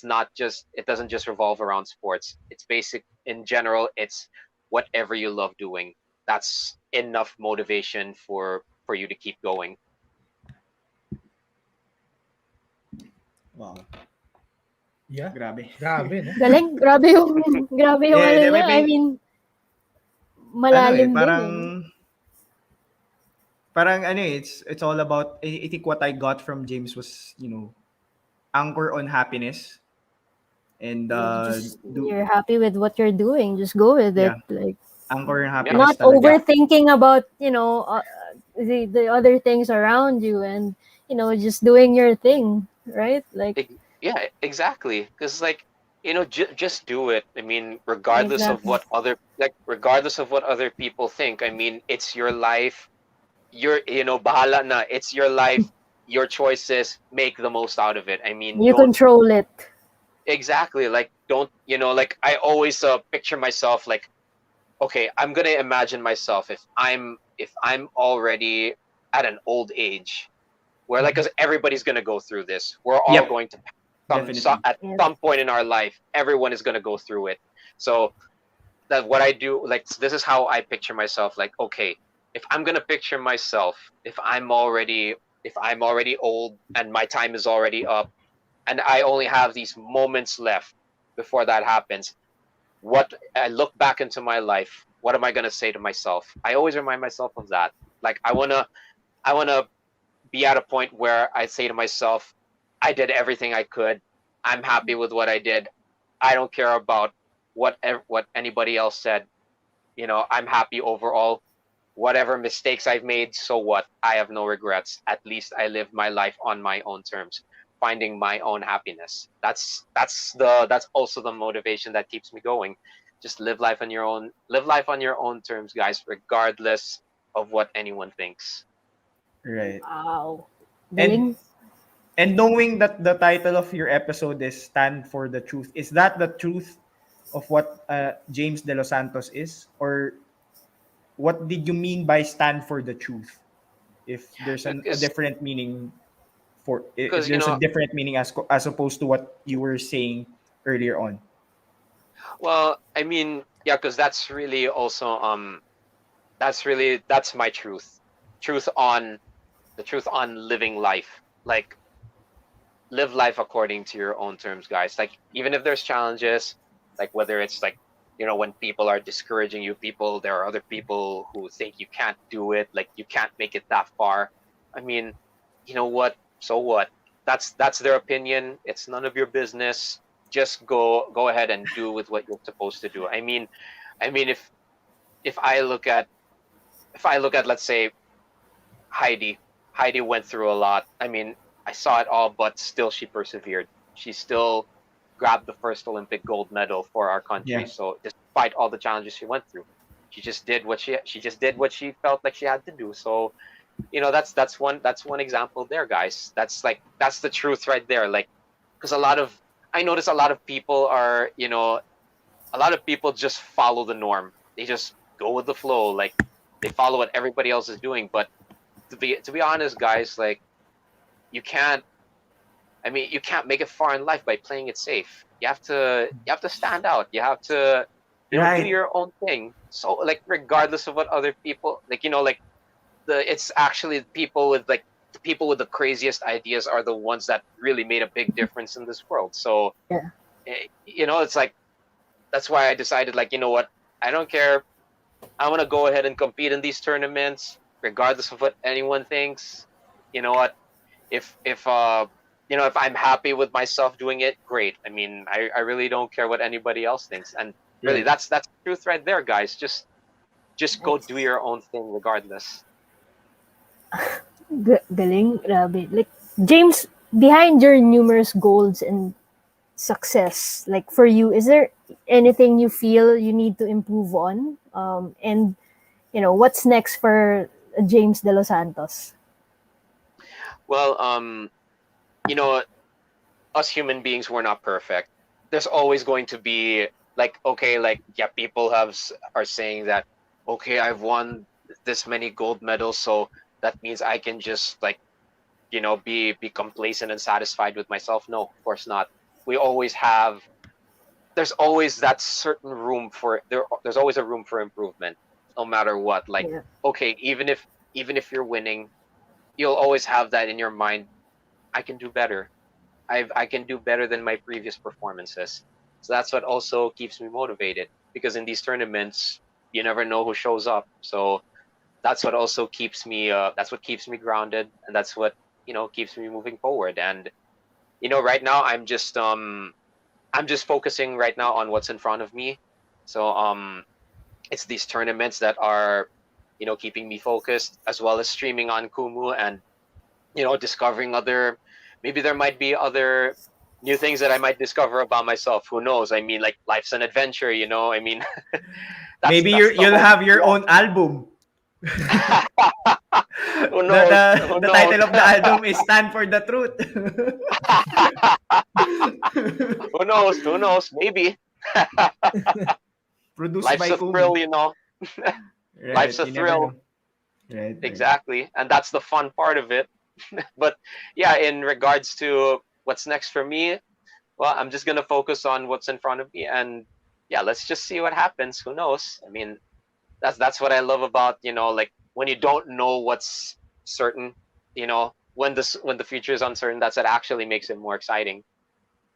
doesn't just revolve around sports. It's basic in general. It's whatever you love doing. That's enough motivation for you to keep going. Wow. Yeah. Grabe. No? Galing, grabe yung ano niya. I mean, malalim din. Parang it's all about, I think what I got from James was, anchor on happiness. And You're happy with what you're doing, just go with it. Yeah. Like, anchor on happiness. not talaga. overthinking about, the other things around you, and, just doing your thing, right? Like, Yeah, exactly. Because just do it. I mean, regardless of what other people think. I mean, it's your life. Bahala na. It's your life, your choices. Make the most out of it. I mean, you control it. Exactly. Like, don't, I always picture myself like, okay, I'm gonna imagine myself if I'm already at an old age, where because everybody's gonna go through this. We're all going to at some point in our life, everyone is gonna go through it. So that what I do, this is how I picture myself. Like, okay, if I'm gonna picture myself, if I'm already old and my time is already up, and I only have these moments left before that happens, what I look back into my life, what am I gonna say to myself? I always remind myself of that. Like, I wanna be at a point where I say to myself, I did everything I could. I'm happy with what I did. I don't care about what anybody else said. I'm happy overall. Whatever mistakes I've made, so what? I have no regrets. At least I live my life on my own terms, finding my own happiness. That's also the motivation that keeps me going. Just live life on your own terms, guys, regardless of what anyone thinks. Right. Wow. And knowing that the title of your episode is Stand for the Truth, is that the truth of what James De Los Santos is? Or what did you mean by stand for the truth? if there's a Because different meaning if because you there's a know, different meaning as opposed to what you were saying earlier on. well, I mean, yeah, because that's my truth on the truth on living life. Like, live life according to your own terms, guys. Like, even if there's challenges, like whether it's like, when people are discouraging you, there are other people who think you can't do it, like you can't make it that far. I mean, you know what? So what? That's their opinion. It's none of your business. Just go ahead and do with what you're supposed to do. I mean, if I look at let's say Heidi. Heidi went through a lot. I mean, I saw it all, but still she persevered. She still grabbed the first Olympic gold medal for our country. Yeah. So despite all the challenges she went through, she just did what she felt like she had to do. So, that's one example there, guys. That's the truth right there. Like, because I notice a lot of people just follow the norm. They just go with the flow. Like, they follow what everybody else is doing. But to be honest, guys, like, you can't make it far in life by playing it safe. You have to stand out. You have to do Right. your own thing. So, like, regardless of what other people it's actually the people with the craziest ideas are the ones that really made a big difference in this world. So, Yeah. it's like, that's why I decided, like, you know what? I don't care. I want to go ahead and compete in these tournaments, regardless of what anyone thinks. You know what? If I'm happy with myself doing it, great. I mean, I really don't care what anybody else thinks. And really, Yeah. that's the truth right there, guys. Just go do your own thing, regardless. Galing, grabe. Like, James, behind your numerous goals and success, like for you, is there anything you feel you need to improve on? And what's next for James De Los Santos? Well, us human beings, we're not perfect. There's always going to be, like, okay, like, yeah, people are saying that, okay, I've won this many gold medals, so that means I can just, like, be complacent and satisfied with myself. No, of course not. There's always that certain room there's always a room for improvement, no matter what. Like, Yeah. okay, even if you're winning, you'll always have that in your mind. I can do better. I can do better than my previous performances. So that's what also keeps me motivated, because in these tournaments, you never know who shows up. So that's what also keeps me grounded, and that's what keeps me moving forward. And right now I'm just focusing right now on what's in front of me. So it's these tournaments that are keeping me focused, as well as streaming on Kumu and discovering maybe there might be other new things that I might discover about myself. Who knows? I mean, like, life's an adventure, I mean, Maybe that's the you'll whole- have your own album. Who knows? The title of the album is Stand for the Truth. Who knows? Who knows? Maybe. Produced Life's by a Kumu. thrill, Right, Life's a you never thrill. know. Right. Exactly. And that's the fun part of it. But yeah, in regards to what's next for me, well, I'm just going to focus on what's in front of me, and yeah, let's just see what happens. Who knows? I mean, that's what I love about, like, when you don't know what's certain, when the future is uncertain, that's what actually makes it more exciting.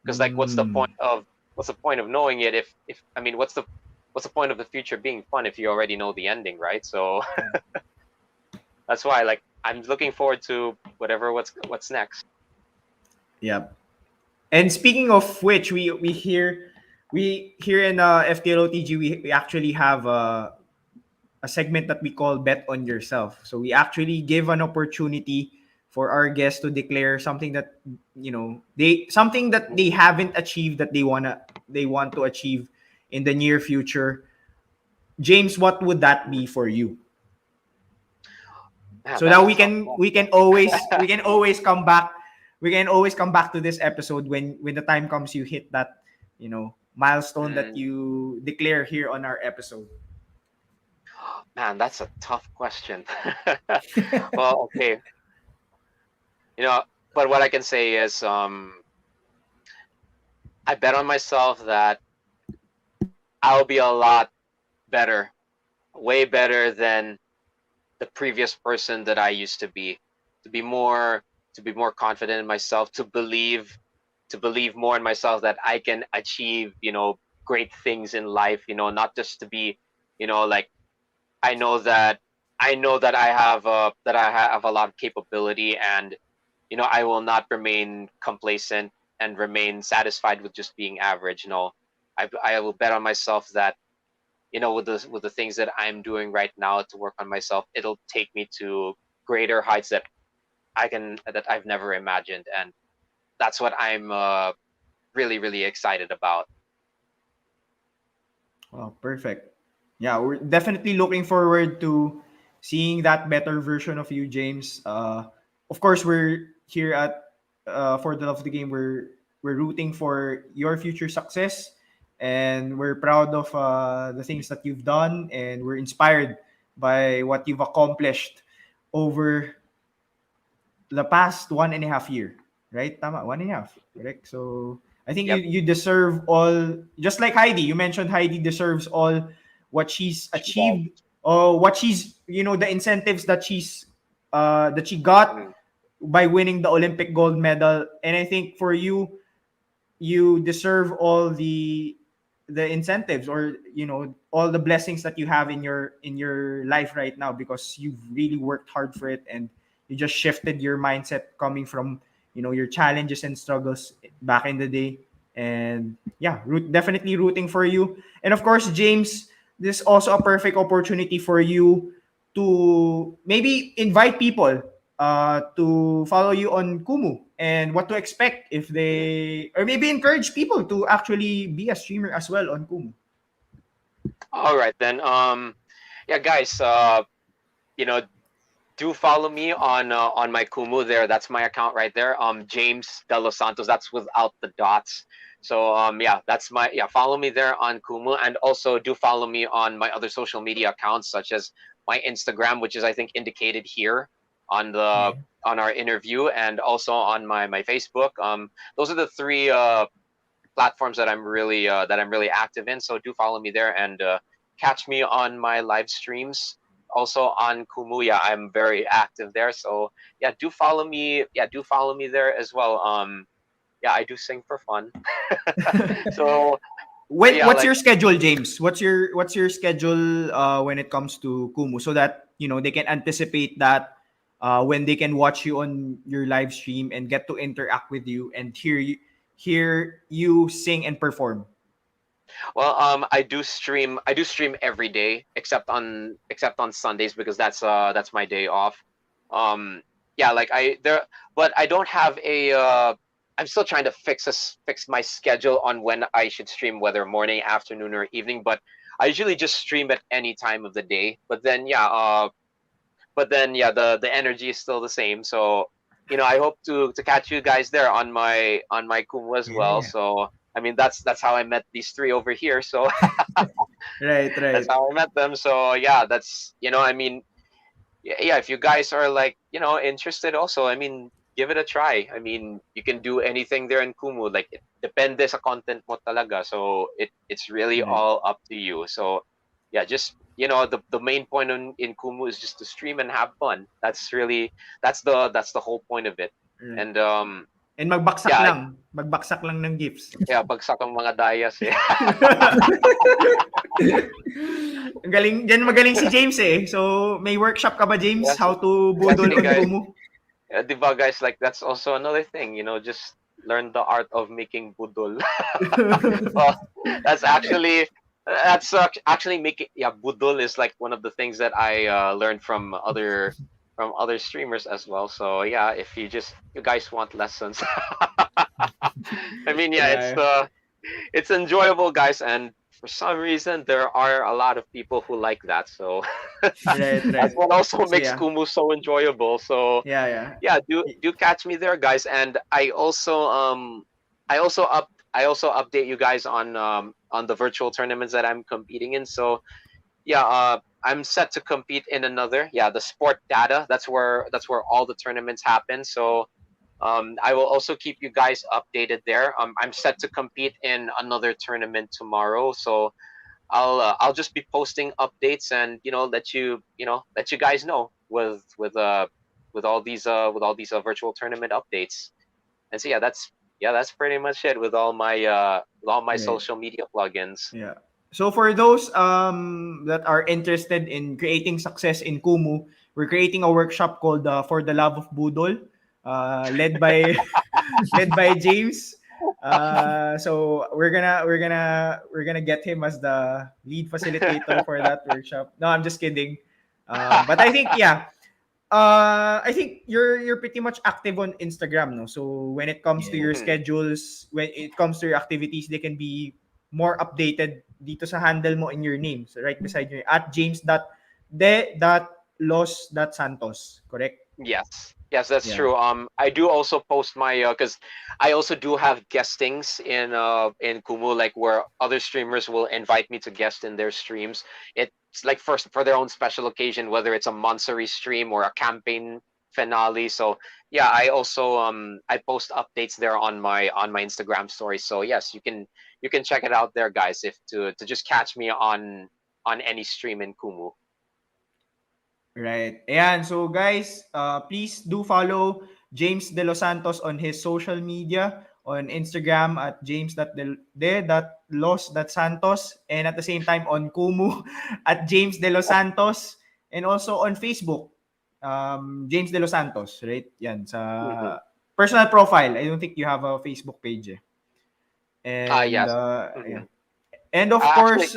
Because, like, what's the point of knowing it if I mean, what's the point of the future being fun if you already know the ending, right? So that's why, like, I'm looking forward to what's next. Yeah. And speaking of which, we here in FTLOTG, we actually have a segment that we call Bet on Yourself. So we actually give an opportunity for our guests to declare something that they haven't achieved that they want to achieve in the near future. James, what would that be for you? Man, So that's that a we tough can one. always come back. We can always come back to this episode when the time comes you hit that, milestone that you declare here on our episode. Man, that's a tough question. Well, okay. But what I can say is, I bet on myself that I'll be a lot better, way better than the previous person that I used to be. To be more, to be more confident in myself, to believe more in myself that I can achieve, great things in life. Not just to be, like I know that I have a lot of capability, and I will not remain complacent and remain satisfied with just being average. No, I will bet on myself that with the things that I'm doing right now to work on myself, it'll take me to greater heights that I've never imagined, and that's what I'm really really excited about. Oh, perfect. Yeah, we're definitely looking forward to seeing that better version of you, James. Of course, we're here at For the Love of the Game. We're rooting for your future success, and we're proud of the things that you've done, and we're inspired by what you've accomplished over the past 1.5 year, right? Tama, 1.5, correct? So I think Yep. you deserve all, just like Heidi. You mentioned Heidi deserves all what she's achieved, or what she's, the incentives that she got Mm. by winning the Olympic gold medal. And I think for you, you deserve all the incentives, or all the blessings that you have in your life right now, because you've really worked hard for it, and you just shifted your mindset coming from your challenges and struggles back in the day. And yeah, definitely rooting for you. And of course, James, this is also a perfect opportunity for you to maybe invite people to follow you on Kumu, and what to expect if they, or maybe encourage people to actually be a streamer as well on Kumu. All right then. Yeah, guys. You know, do follow me on my Kumu there. That's my account right there. James De Los Santos. That's without the dots. So yeah, that's my yeah. Follow me there on Kumu, and also do follow me on my other social media accounts, such as my Instagram, which is I think indicated here on the on our interview, and also on my Facebook. Those are the three platforms that I'm really active in. So do follow me there, and catch me on my live streams. Also on Kumu, yeah, I'm very active there. So yeah, do follow me. Yeah, do follow me there as well. Yeah, I do sing for fun. So yeah, What's like your schedule, James? What's your schedule when it comes to Kumu, so that they can anticipate that when they can watch you on your live stream and get to interact with you and hear you sing and perform. well, I do stream every day except on Sundays because that's my day off. Yeah, like I there, but I don't have a. I'm still trying to fix my schedule on when I should stream, whether morning, afternoon, or evening. But I usually just stream at any time of the day. But then the energy is still the same. So I hope to catch you guys there on my Kumu as well. Yeah. So I mean that's how I met these three over here. So Right, that's right. how I met them. So yeah, that's I mean yeah, if you guys are like interested also, I mean give it a try. I mean you can do anything there in Kumu. Like it depende sa content mo talaga. So it's really Right. all up to you. So yeah, just the main point in Kumu is just to stream and have fun. That's the whole point of it. Right. And And magbaksak yeah, lang. Magbaksak lang ng gifts. yeah, bagsak ang mga dayas eh. Ang galing, diyan magaling si James eh. So, may workshop ka ba, James? Yes, How to budol actually on guys, Kumu? diba guys, like that's also another thing, just learn the art of making budol. Well, that's actually making yeah, budol is like one of the things that I learned from other streamers as well. So yeah, if you guys want lessons, I mean yeah, Yeah. it's enjoyable, guys, and for some reason there are a lot of people who like that. So Right, that's right. what also So, makes yeah. Kumu so enjoyable. So Yeah, yeah. yeah, do catch me there, guys, and I also update you guys on the virtual tournaments that I'm competing in. So yeah, I'm set to compete in another. Yeah, the SPORTSDATA. That's where all the tournaments happen. So I will also keep you guys updated there. I'm set to compete in another tournament tomorrow. So I'll just be posting updates and let you guys know with all these virtual tournament updates. And so that's pretty much it with all my Right. social media plugins. Yeah. So for those that are interested in creating success in Kumu, we're creating a workshop called For the Love of Budol, led by led by James. So we're gonna get him as the lead facilitator for that workshop. No, I'm just kidding. But I think I think you're pretty much active on Instagram, no? So when it comes to your Mhm. schedules, when it comes to your activities, they can be more updated dito sa handle mo in your name. So right beside your at james.de.los.santos, correct? Yes, that's Yeah. true. I do also post my because I also do have guestings in Kumu, like where other streamers will invite me to guest in their streams. It's like first for their own special occasion, whether it's a Monstery stream or a campaign finale. So yeah, I also I post updates there on my Instagram story. So yes, you can check it out there, guys, if to just catch me on any stream in Kumu. Right. Ayan. So guys, please do follow James De Los Santos on his social media on Instagram at james.de.los.santos and at the same time on Kumu at James De Los Santos and also on Facebook, James De Los Santos, right? Yan, Mhm. sa personal profile. I don't think you have a Facebook page. And Yes. yeah. Mhm. And of Actually, course,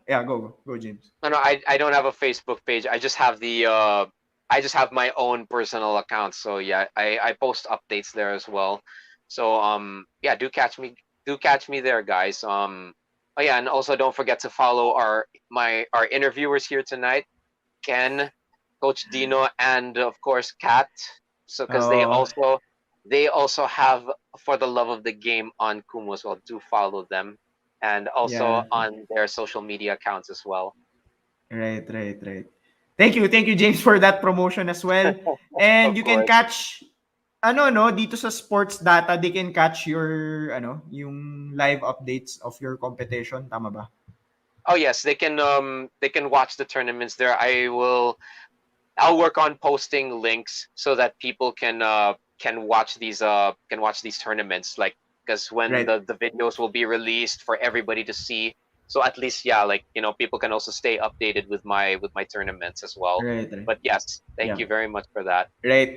yeah, go James. no, I don't have a Facebook page. I just have I just have my own personal account. So yeah, I post updates there as well. So yeah, do catch me there, guys. Oh yeah, and also don't forget to follow our interviewers here tonight, Ken, Coach Dino, and of course Kat. So because Oh, they also have For the Love of the Game on Kumu as well. Do follow them, and also yeah. on their social media accounts as well. Right. Thank you, James, for that promotion as well. And Of you can course. catch, no, dito sa sports data, they can catch your, yung live updates of your competition. Tama ba? Oh yes, they can watch the tournaments there. I'll work on posting links so that people can watch these tournaments, like because when Right. the videos will be released for everybody to see. So at least yeah, like people can also stay updated with my tournaments as well. Right. But yes, thank Yeah. you very much for that. Right.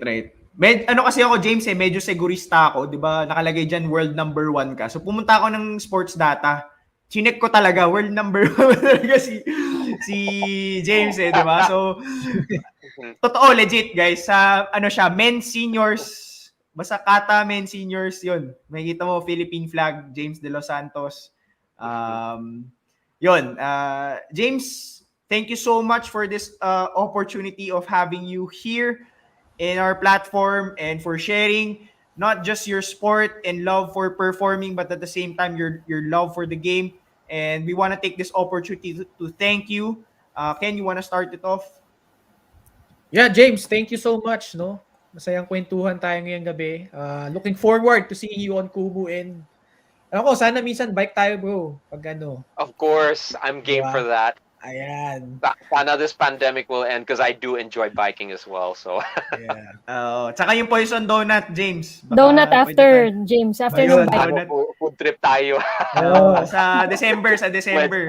Ano kasi ako, James, medyo segurista ako. Di ba, nakalagay dyan, world number 1 ka. So, pumunta ako ng sports data. Chinek ko talaga, world number 1 talaga si James, di ba? So, Mhm. totoo, legit, guys. Sa, siya, men seniors, basta Kata men seniors, yun. Makikita mo, Philippine flag, James De Los Santos. Yun. James, thank you so much for this opportunity of having you here in our platform and for sharing not just your sport and love for performing, but at the same time, your love for the game. And we want to take this opportunity to thank you. Ken, you want to start it off? Yeah, James, thank you so much, no? Masayang kwentuhan tayo ngayong gabi. Looking forward to seeing you on Kumu and ako, sana minsan bike tayo, bro. Pag ano, Of course, I'm di game ba? for that. Ayan. Sana this pandemic will end because I do enjoy biking as well. So Yeah. Tsaka yung Poison Donut, James. Baka Donut pwede after, tayo. James. After Ayun, ng bike. donut. food trip tayo. Sa December.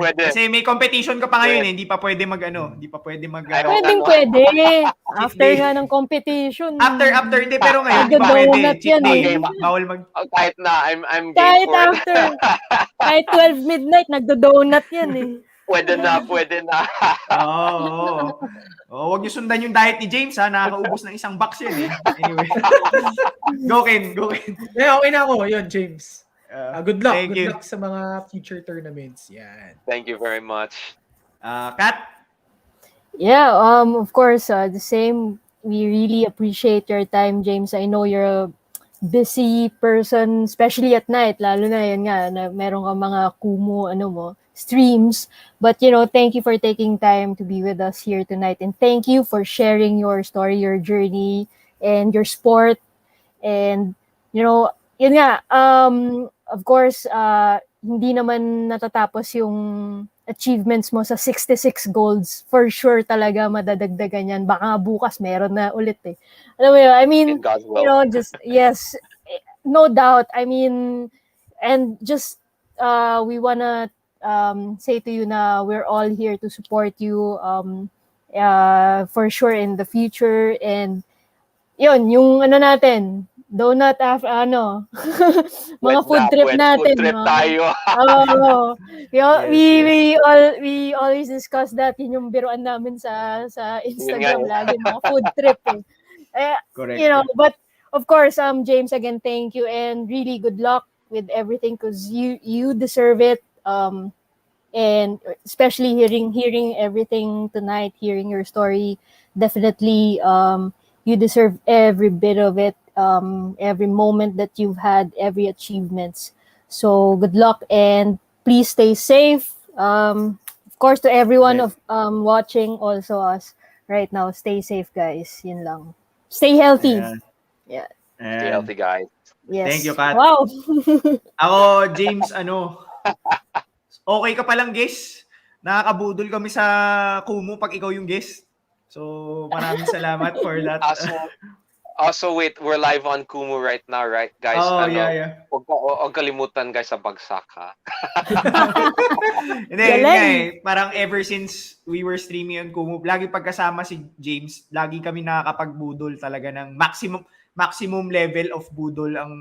Pwede. Kasi may competition ka pa ngayon, Pwede. Hindi pa pwede hindi pa pwede Ayaw, Pwede. cheat After day. nga ng competition. After, hindi, pero ngayon, hindi pa Nagdo-donut pwede. Cheat yan day. eh. Bawal mag... kahit na I'm game Kahit for it. after. Kahit 12 midnight, nagdo-donut yan eh. Pwede na. Oo. Huwag niyo sundan yung diet ni James, ha? Nakakaubos ng isang box yun, eh. Anyway. Go, Ken. Yeah, okay na ako. Yun, James. Good luck. Thank Good you. luck sa mga future tournaments. Yan. Thank you very much. Kat? Yeah, of course, the same. We really appreciate your time, James. I know you're a busy person, especially at night. Lalo na yan nga, na meron ka mga Kumu, streams. But thank you for taking time to be with us here tonight, and thank you for sharing your story, your journey, and your sport. And yun nga, of course, hindi naman natatapos yung achievements mo sa 66 golds. For sure talaga madadagdagan yan. Baka bukas meron na ulit eh. Alam mo yun, I mean, In God's will. just, yes, no doubt. I mean, and just, we wanna say to you na we're all here to support you, for sure in the future. And yun, yung natin, donut after, mga Wet food na, trip wet natin. food trip tayo. We always discuss that. Yun yung biruan namin sa Instagram Yun nga lagi, mga food trip eh. Correct. But of course, James, again, thank you and really good luck with everything because you deserve it. And especially hearing everything tonight, hearing your story, definitely you deserve every bit of it, every moment that you've had, every achievements. So good luck and please stay safe. Of course, to everyone of watching, also us right now, stay safe, guys. Yun lang. Stay healthy. Ayan. Yeah. Stay healthy, guys. Yes. Thank you, Kat. Wow. Ako, James, okay ka palang guest. Nakakabudol kami sa Kumu pag ikaw yung guest. So, maraming salamat for that. Also, wait, we're live on Kumu right now, right, guys? Oh, yeah. Huwag kalimutan, guys, sa bagsak, ha? Hindi, yun nga eh. Parang ever since we were streaming on Kumu, lagi pagkasama si James, lagi kami nakakapagbudol talaga ng maximum level of budol ang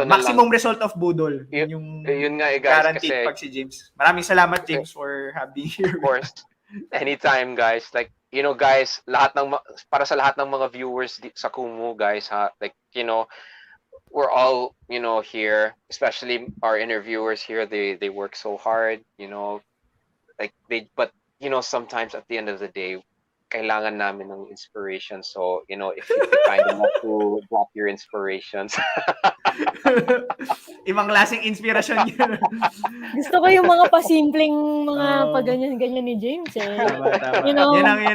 maximum result of budol. Yun nga eh, guys. Guaranteed Kasi, pag si James. Maraming salamat, James, for being here. Of course. Anytime, guys. Like, guys, para sa lahat ng mga viewers sa Kumu, guys, ha? Like, we're all, here, especially our interviewers here, they work so hard, like but sometimes at the end of the day, kailangan namin ng inspiration. So, if you be kind enough to drop your inspirations. Ibang klaseng inspirasyon yun. Gusto ko yung mga pasimpleng mga paganyan-ganyan ni James eh. Tama. Yan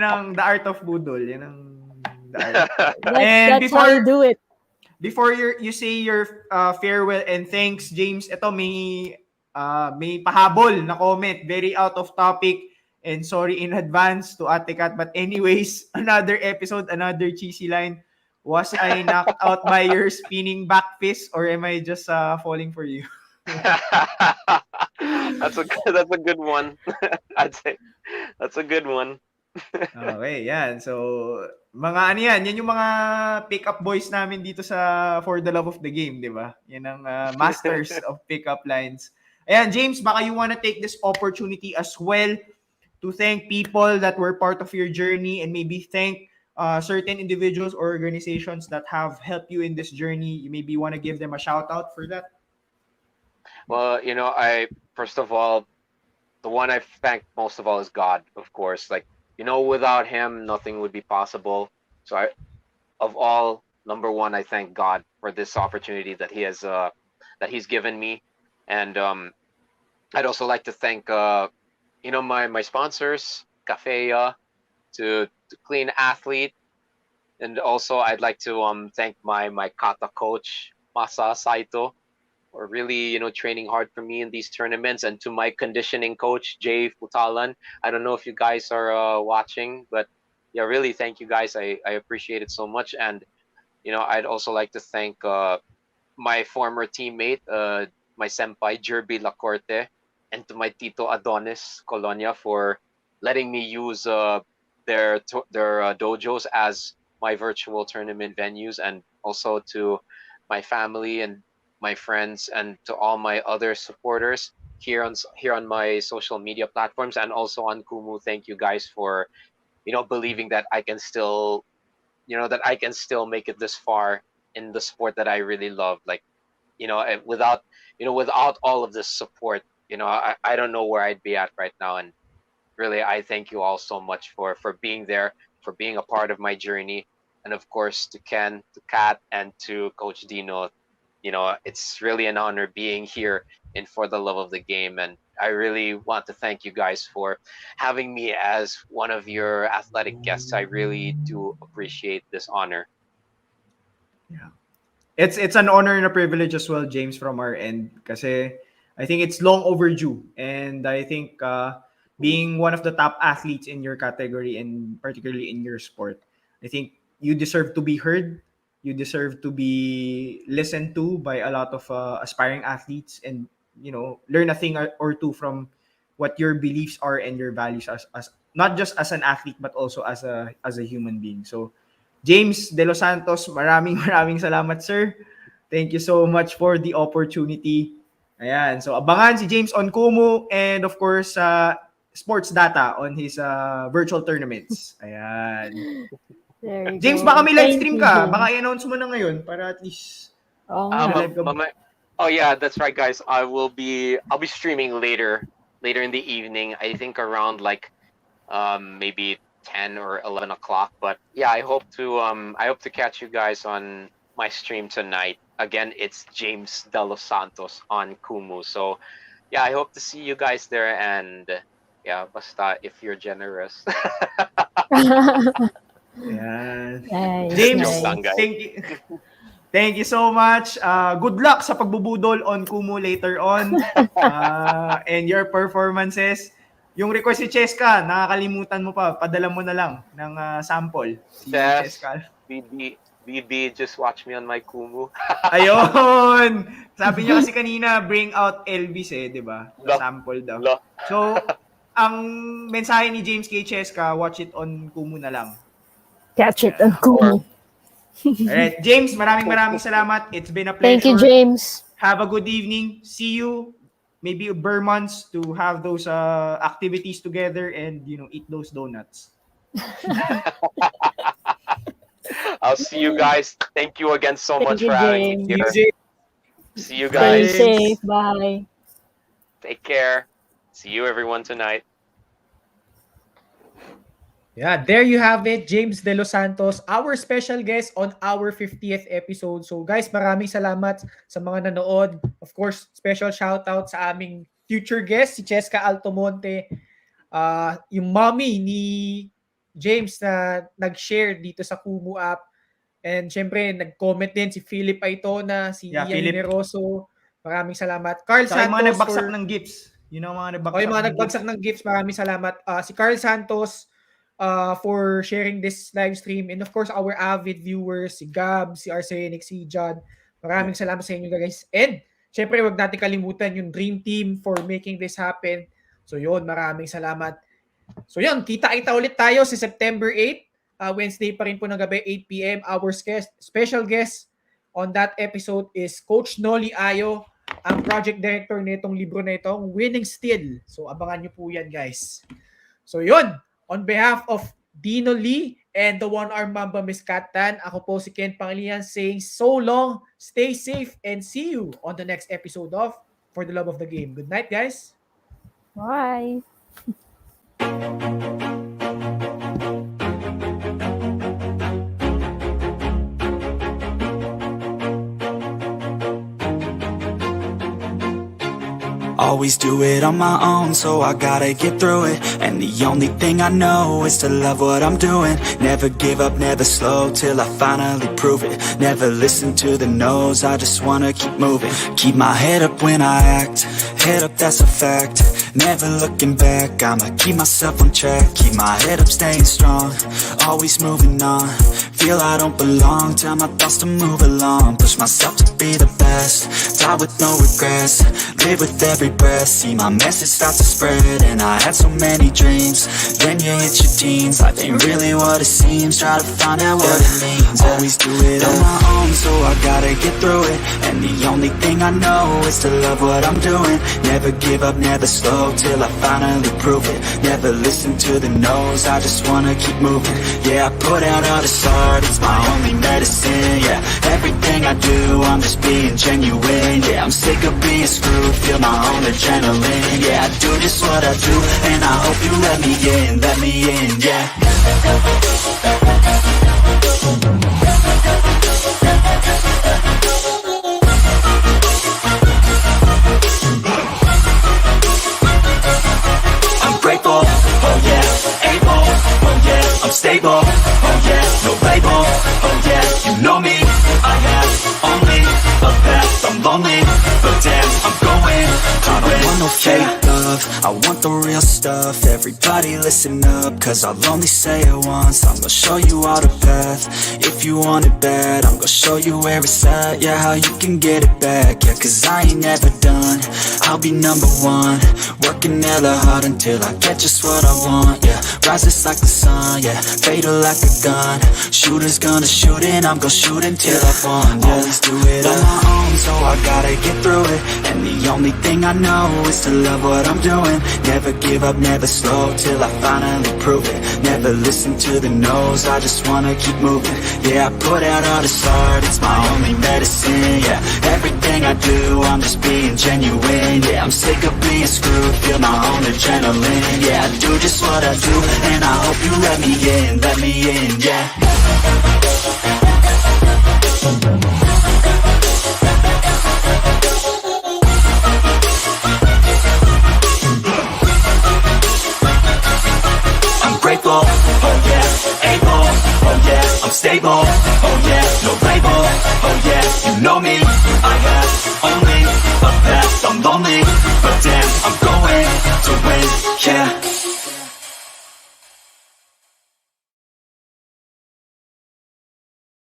ang the art of budol. Yan ang the art. And that's how you do it. Before you say your farewell and thanks, James, ito may pahabol na comment, very out of topic. And sorry in advance to Ate Kat. But anyways, another episode, another cheesy line. Was I knocked out by your spinning back fist or am I just falling for you? That's a good one. I'd say that's a good one. Okay, yan. So, yan yung mga pick-up boys namin dito sa For the Love of the Game, di ba? Yan ang masters of pick-up lines. Ayan, James, baka you wanna take this opportunity as well to thank people that were part of your journey and maybe thank certain individuals or organizations that have helped you in this journey. You maybe want to give them a shout out for that? Well, I first of all, the one I thank most of all is God, of course. Like, without him, nothing would be possible. So number one, I thank God for this opportunity that he's given me. And I'd also like to thank my sponsors, Cafeya, to Clean Athlete, and also I'd like to thank my Kata coach, Masa Saito, for really training hard for me in these tournaments, and to my conditioning coach, Jay Futalan. I don't know if you guys are watching, but yeah, really thank you guys. I appreciate it so much. And I'd also like to thank my former teammate, my senpai Jerby Lacorte, and to my Tito Adonis Colonia for letting me use their dojos as my virtual tournament venues, and also to my family and my friends and to all my other supporters here on my social media platforms and also on Kumu. Thank you guys for believing that I can still make it this far in the sport that I really love. Like, without all of this support, I don't know where I'd be at right now. And really, I thank you all so much for being there, for being a part of my journey. And of course, to Ken, to Kat, and to Coach Dino, it's really an honor being here in For the Love of the Game. And I really want to thank you guys for having me as one of your athletic guests. I really do appreciate this honor. It's an honor and a privilege as well, James, from our end. Kasi I think it's long overdue. And I think being one of the top athletes in your category and particularly in your sport, I think you deserve to be heard. You deserve to be listened to by a lot of aspiring athletes and, learn a thing or two from what your beliefs are and your values as not just as an athlete but also as a human being. So James De Los Santos, maraming salamat, sir. Thank you so much for the opportunity. Ayan. So, abangan si James on Kumu and of course, SPORTSDATA on his virtual tournaments. Ayan. James, baka may live stream ka. Baka i-announce mo na ngayon para at least... Oh yeah, that's right, guys. I'll be streaming later in the evening. I think around like maybe 10 or 11 o'clock, but yeah, I hope to catch you guys on my stream tonight. Again, it's James De Los Santos on Kumu. So yeah, I hope to see you guys there, and yeah, basta if you're generous. Yeah. Nice, James, nice. thank you so much. Good luck sa pagbubudol on Kumu later on and your performances. Yung request si Cheska, nakakalimutan mo pa. Padala mo na lang ng sample. Si Cheska. BB, just watch me on my Kumu. Ayun! Sabi niya kasi kanina, bring out Elvis di ba? Sample daw. So, ang mensahe ni James kay Cheska, watch it on Kumu na lang. Catch it on Kumu. Alright, James, maraming salamat. It's been a pleasure. Thank you, James. Have a good evening. See you maybe Burr months to have those activities together and eat those donuts. I'll see you guys. Thank you again so much for having me here. See you guys. Stay safe. Bye. Take care. See you everyone tonight. Yeah, there you have it, James De Los Santos, our special guest on our 50th episode. So guys, maraming salamat sa mga nanood. Of course, special shoutout sa aming future guest, si Cheska Altomonte, yung mommy ni James na nag-share dito sa Kumu app. And syempre, nag-comment din si Philip Aitona, si Ian Generoso. Maraming salamat. Carl Santos. Mga nagbagsak ng gifts. Mga nagbagsak ng gifts. Maraming salamat. Si Carl Santos, for sharing this live stream, and of course our avid viewers, si Gab, si Arsenic, si John, maraming salamat sa inyo guys. And syempre wag natin kalimutan yung Dream Team for making this happen. So yun, maraming salamat. So yun, kita-kita ulit tayo si September 8, Wednesday pa rin po ng gabi, 8 PM. Our special guest on that episode is Coach Noli Ayo, ang project director nitong libro na itong Winning Still. So abangan nyo po yan guys. So yun, on behalf of Dino Lee and the One-Armed Mamba Miss Katan, ako po si Ken Pangilinan saying so long, stay safe, and see you on the next episode of For the Love of the Game. Good night, guys. Bye. Always do it on my own, so I gotta get through it. And the only thing I know is to love what I'm doing. Never give up, never slow, till I finally prove it. Never listen to the no's, I just wanna keep moving. Keep my head up when I act, head up, that's a fact. Never looking back, I'ma keep myself on track. Keep my head up, staying strong, always moving on. Feel I don't belong, tell my thoughts to move along. Push myself to be the best, die with no regrets. Live with every breath, see my message start to spread. And I had so many dreams, then you hit your teens. Life ain't really what it seems, try to find out what it means. Always do it on my own, so I gotta get through it. And the only thing I know is to love what I'm doing. Never give up, never slow, till I finally prove it. Never listen to the no's, I just wanna keep moving. Yeah, I put out all this art, it's my only medicine. Yeah, everything I do, I'm just being genuine. Yeah, I'm sick of being screwed, feel my own adrenaline. Yeah, I do just what I do, and I hope you let me in, yeah. I want the real stuff, everybody listen up, cause I'll only say it once. I'm gonna show you all the path. If you want it bad, I'm gonna show you where it's at. Yeah, how you can get it back. Yeah, cause I ain't never done. I'll be number one, working hella hard until I get just what I want. Yeah, rises like the sun, yeah, fatal like a gun. Shooters gonna shoot and I'm gonna shoot until I won. Yeah, always do it on my own, so I gotta get through it. And the only thing I know is to love what I'm doing. Never give up, never slow, till I finally prove it. Never listen to the no's, I just wanna keep moving. Yeah, I put out all this art, it's my only medicine. Yeah, everything I do, I'm just being genuine. Yeah, I'm sick of being screwed, feel my own adrenaline. Yeah, I do just what I do, and I hope you let me in, yeah. I'm grateful, oh yeah, able, oh yeah, I'm stable, oh yeah, no label, oh yeah, you know me, I have only a path, I'm lonely, but damn, I'm going to win, yeah.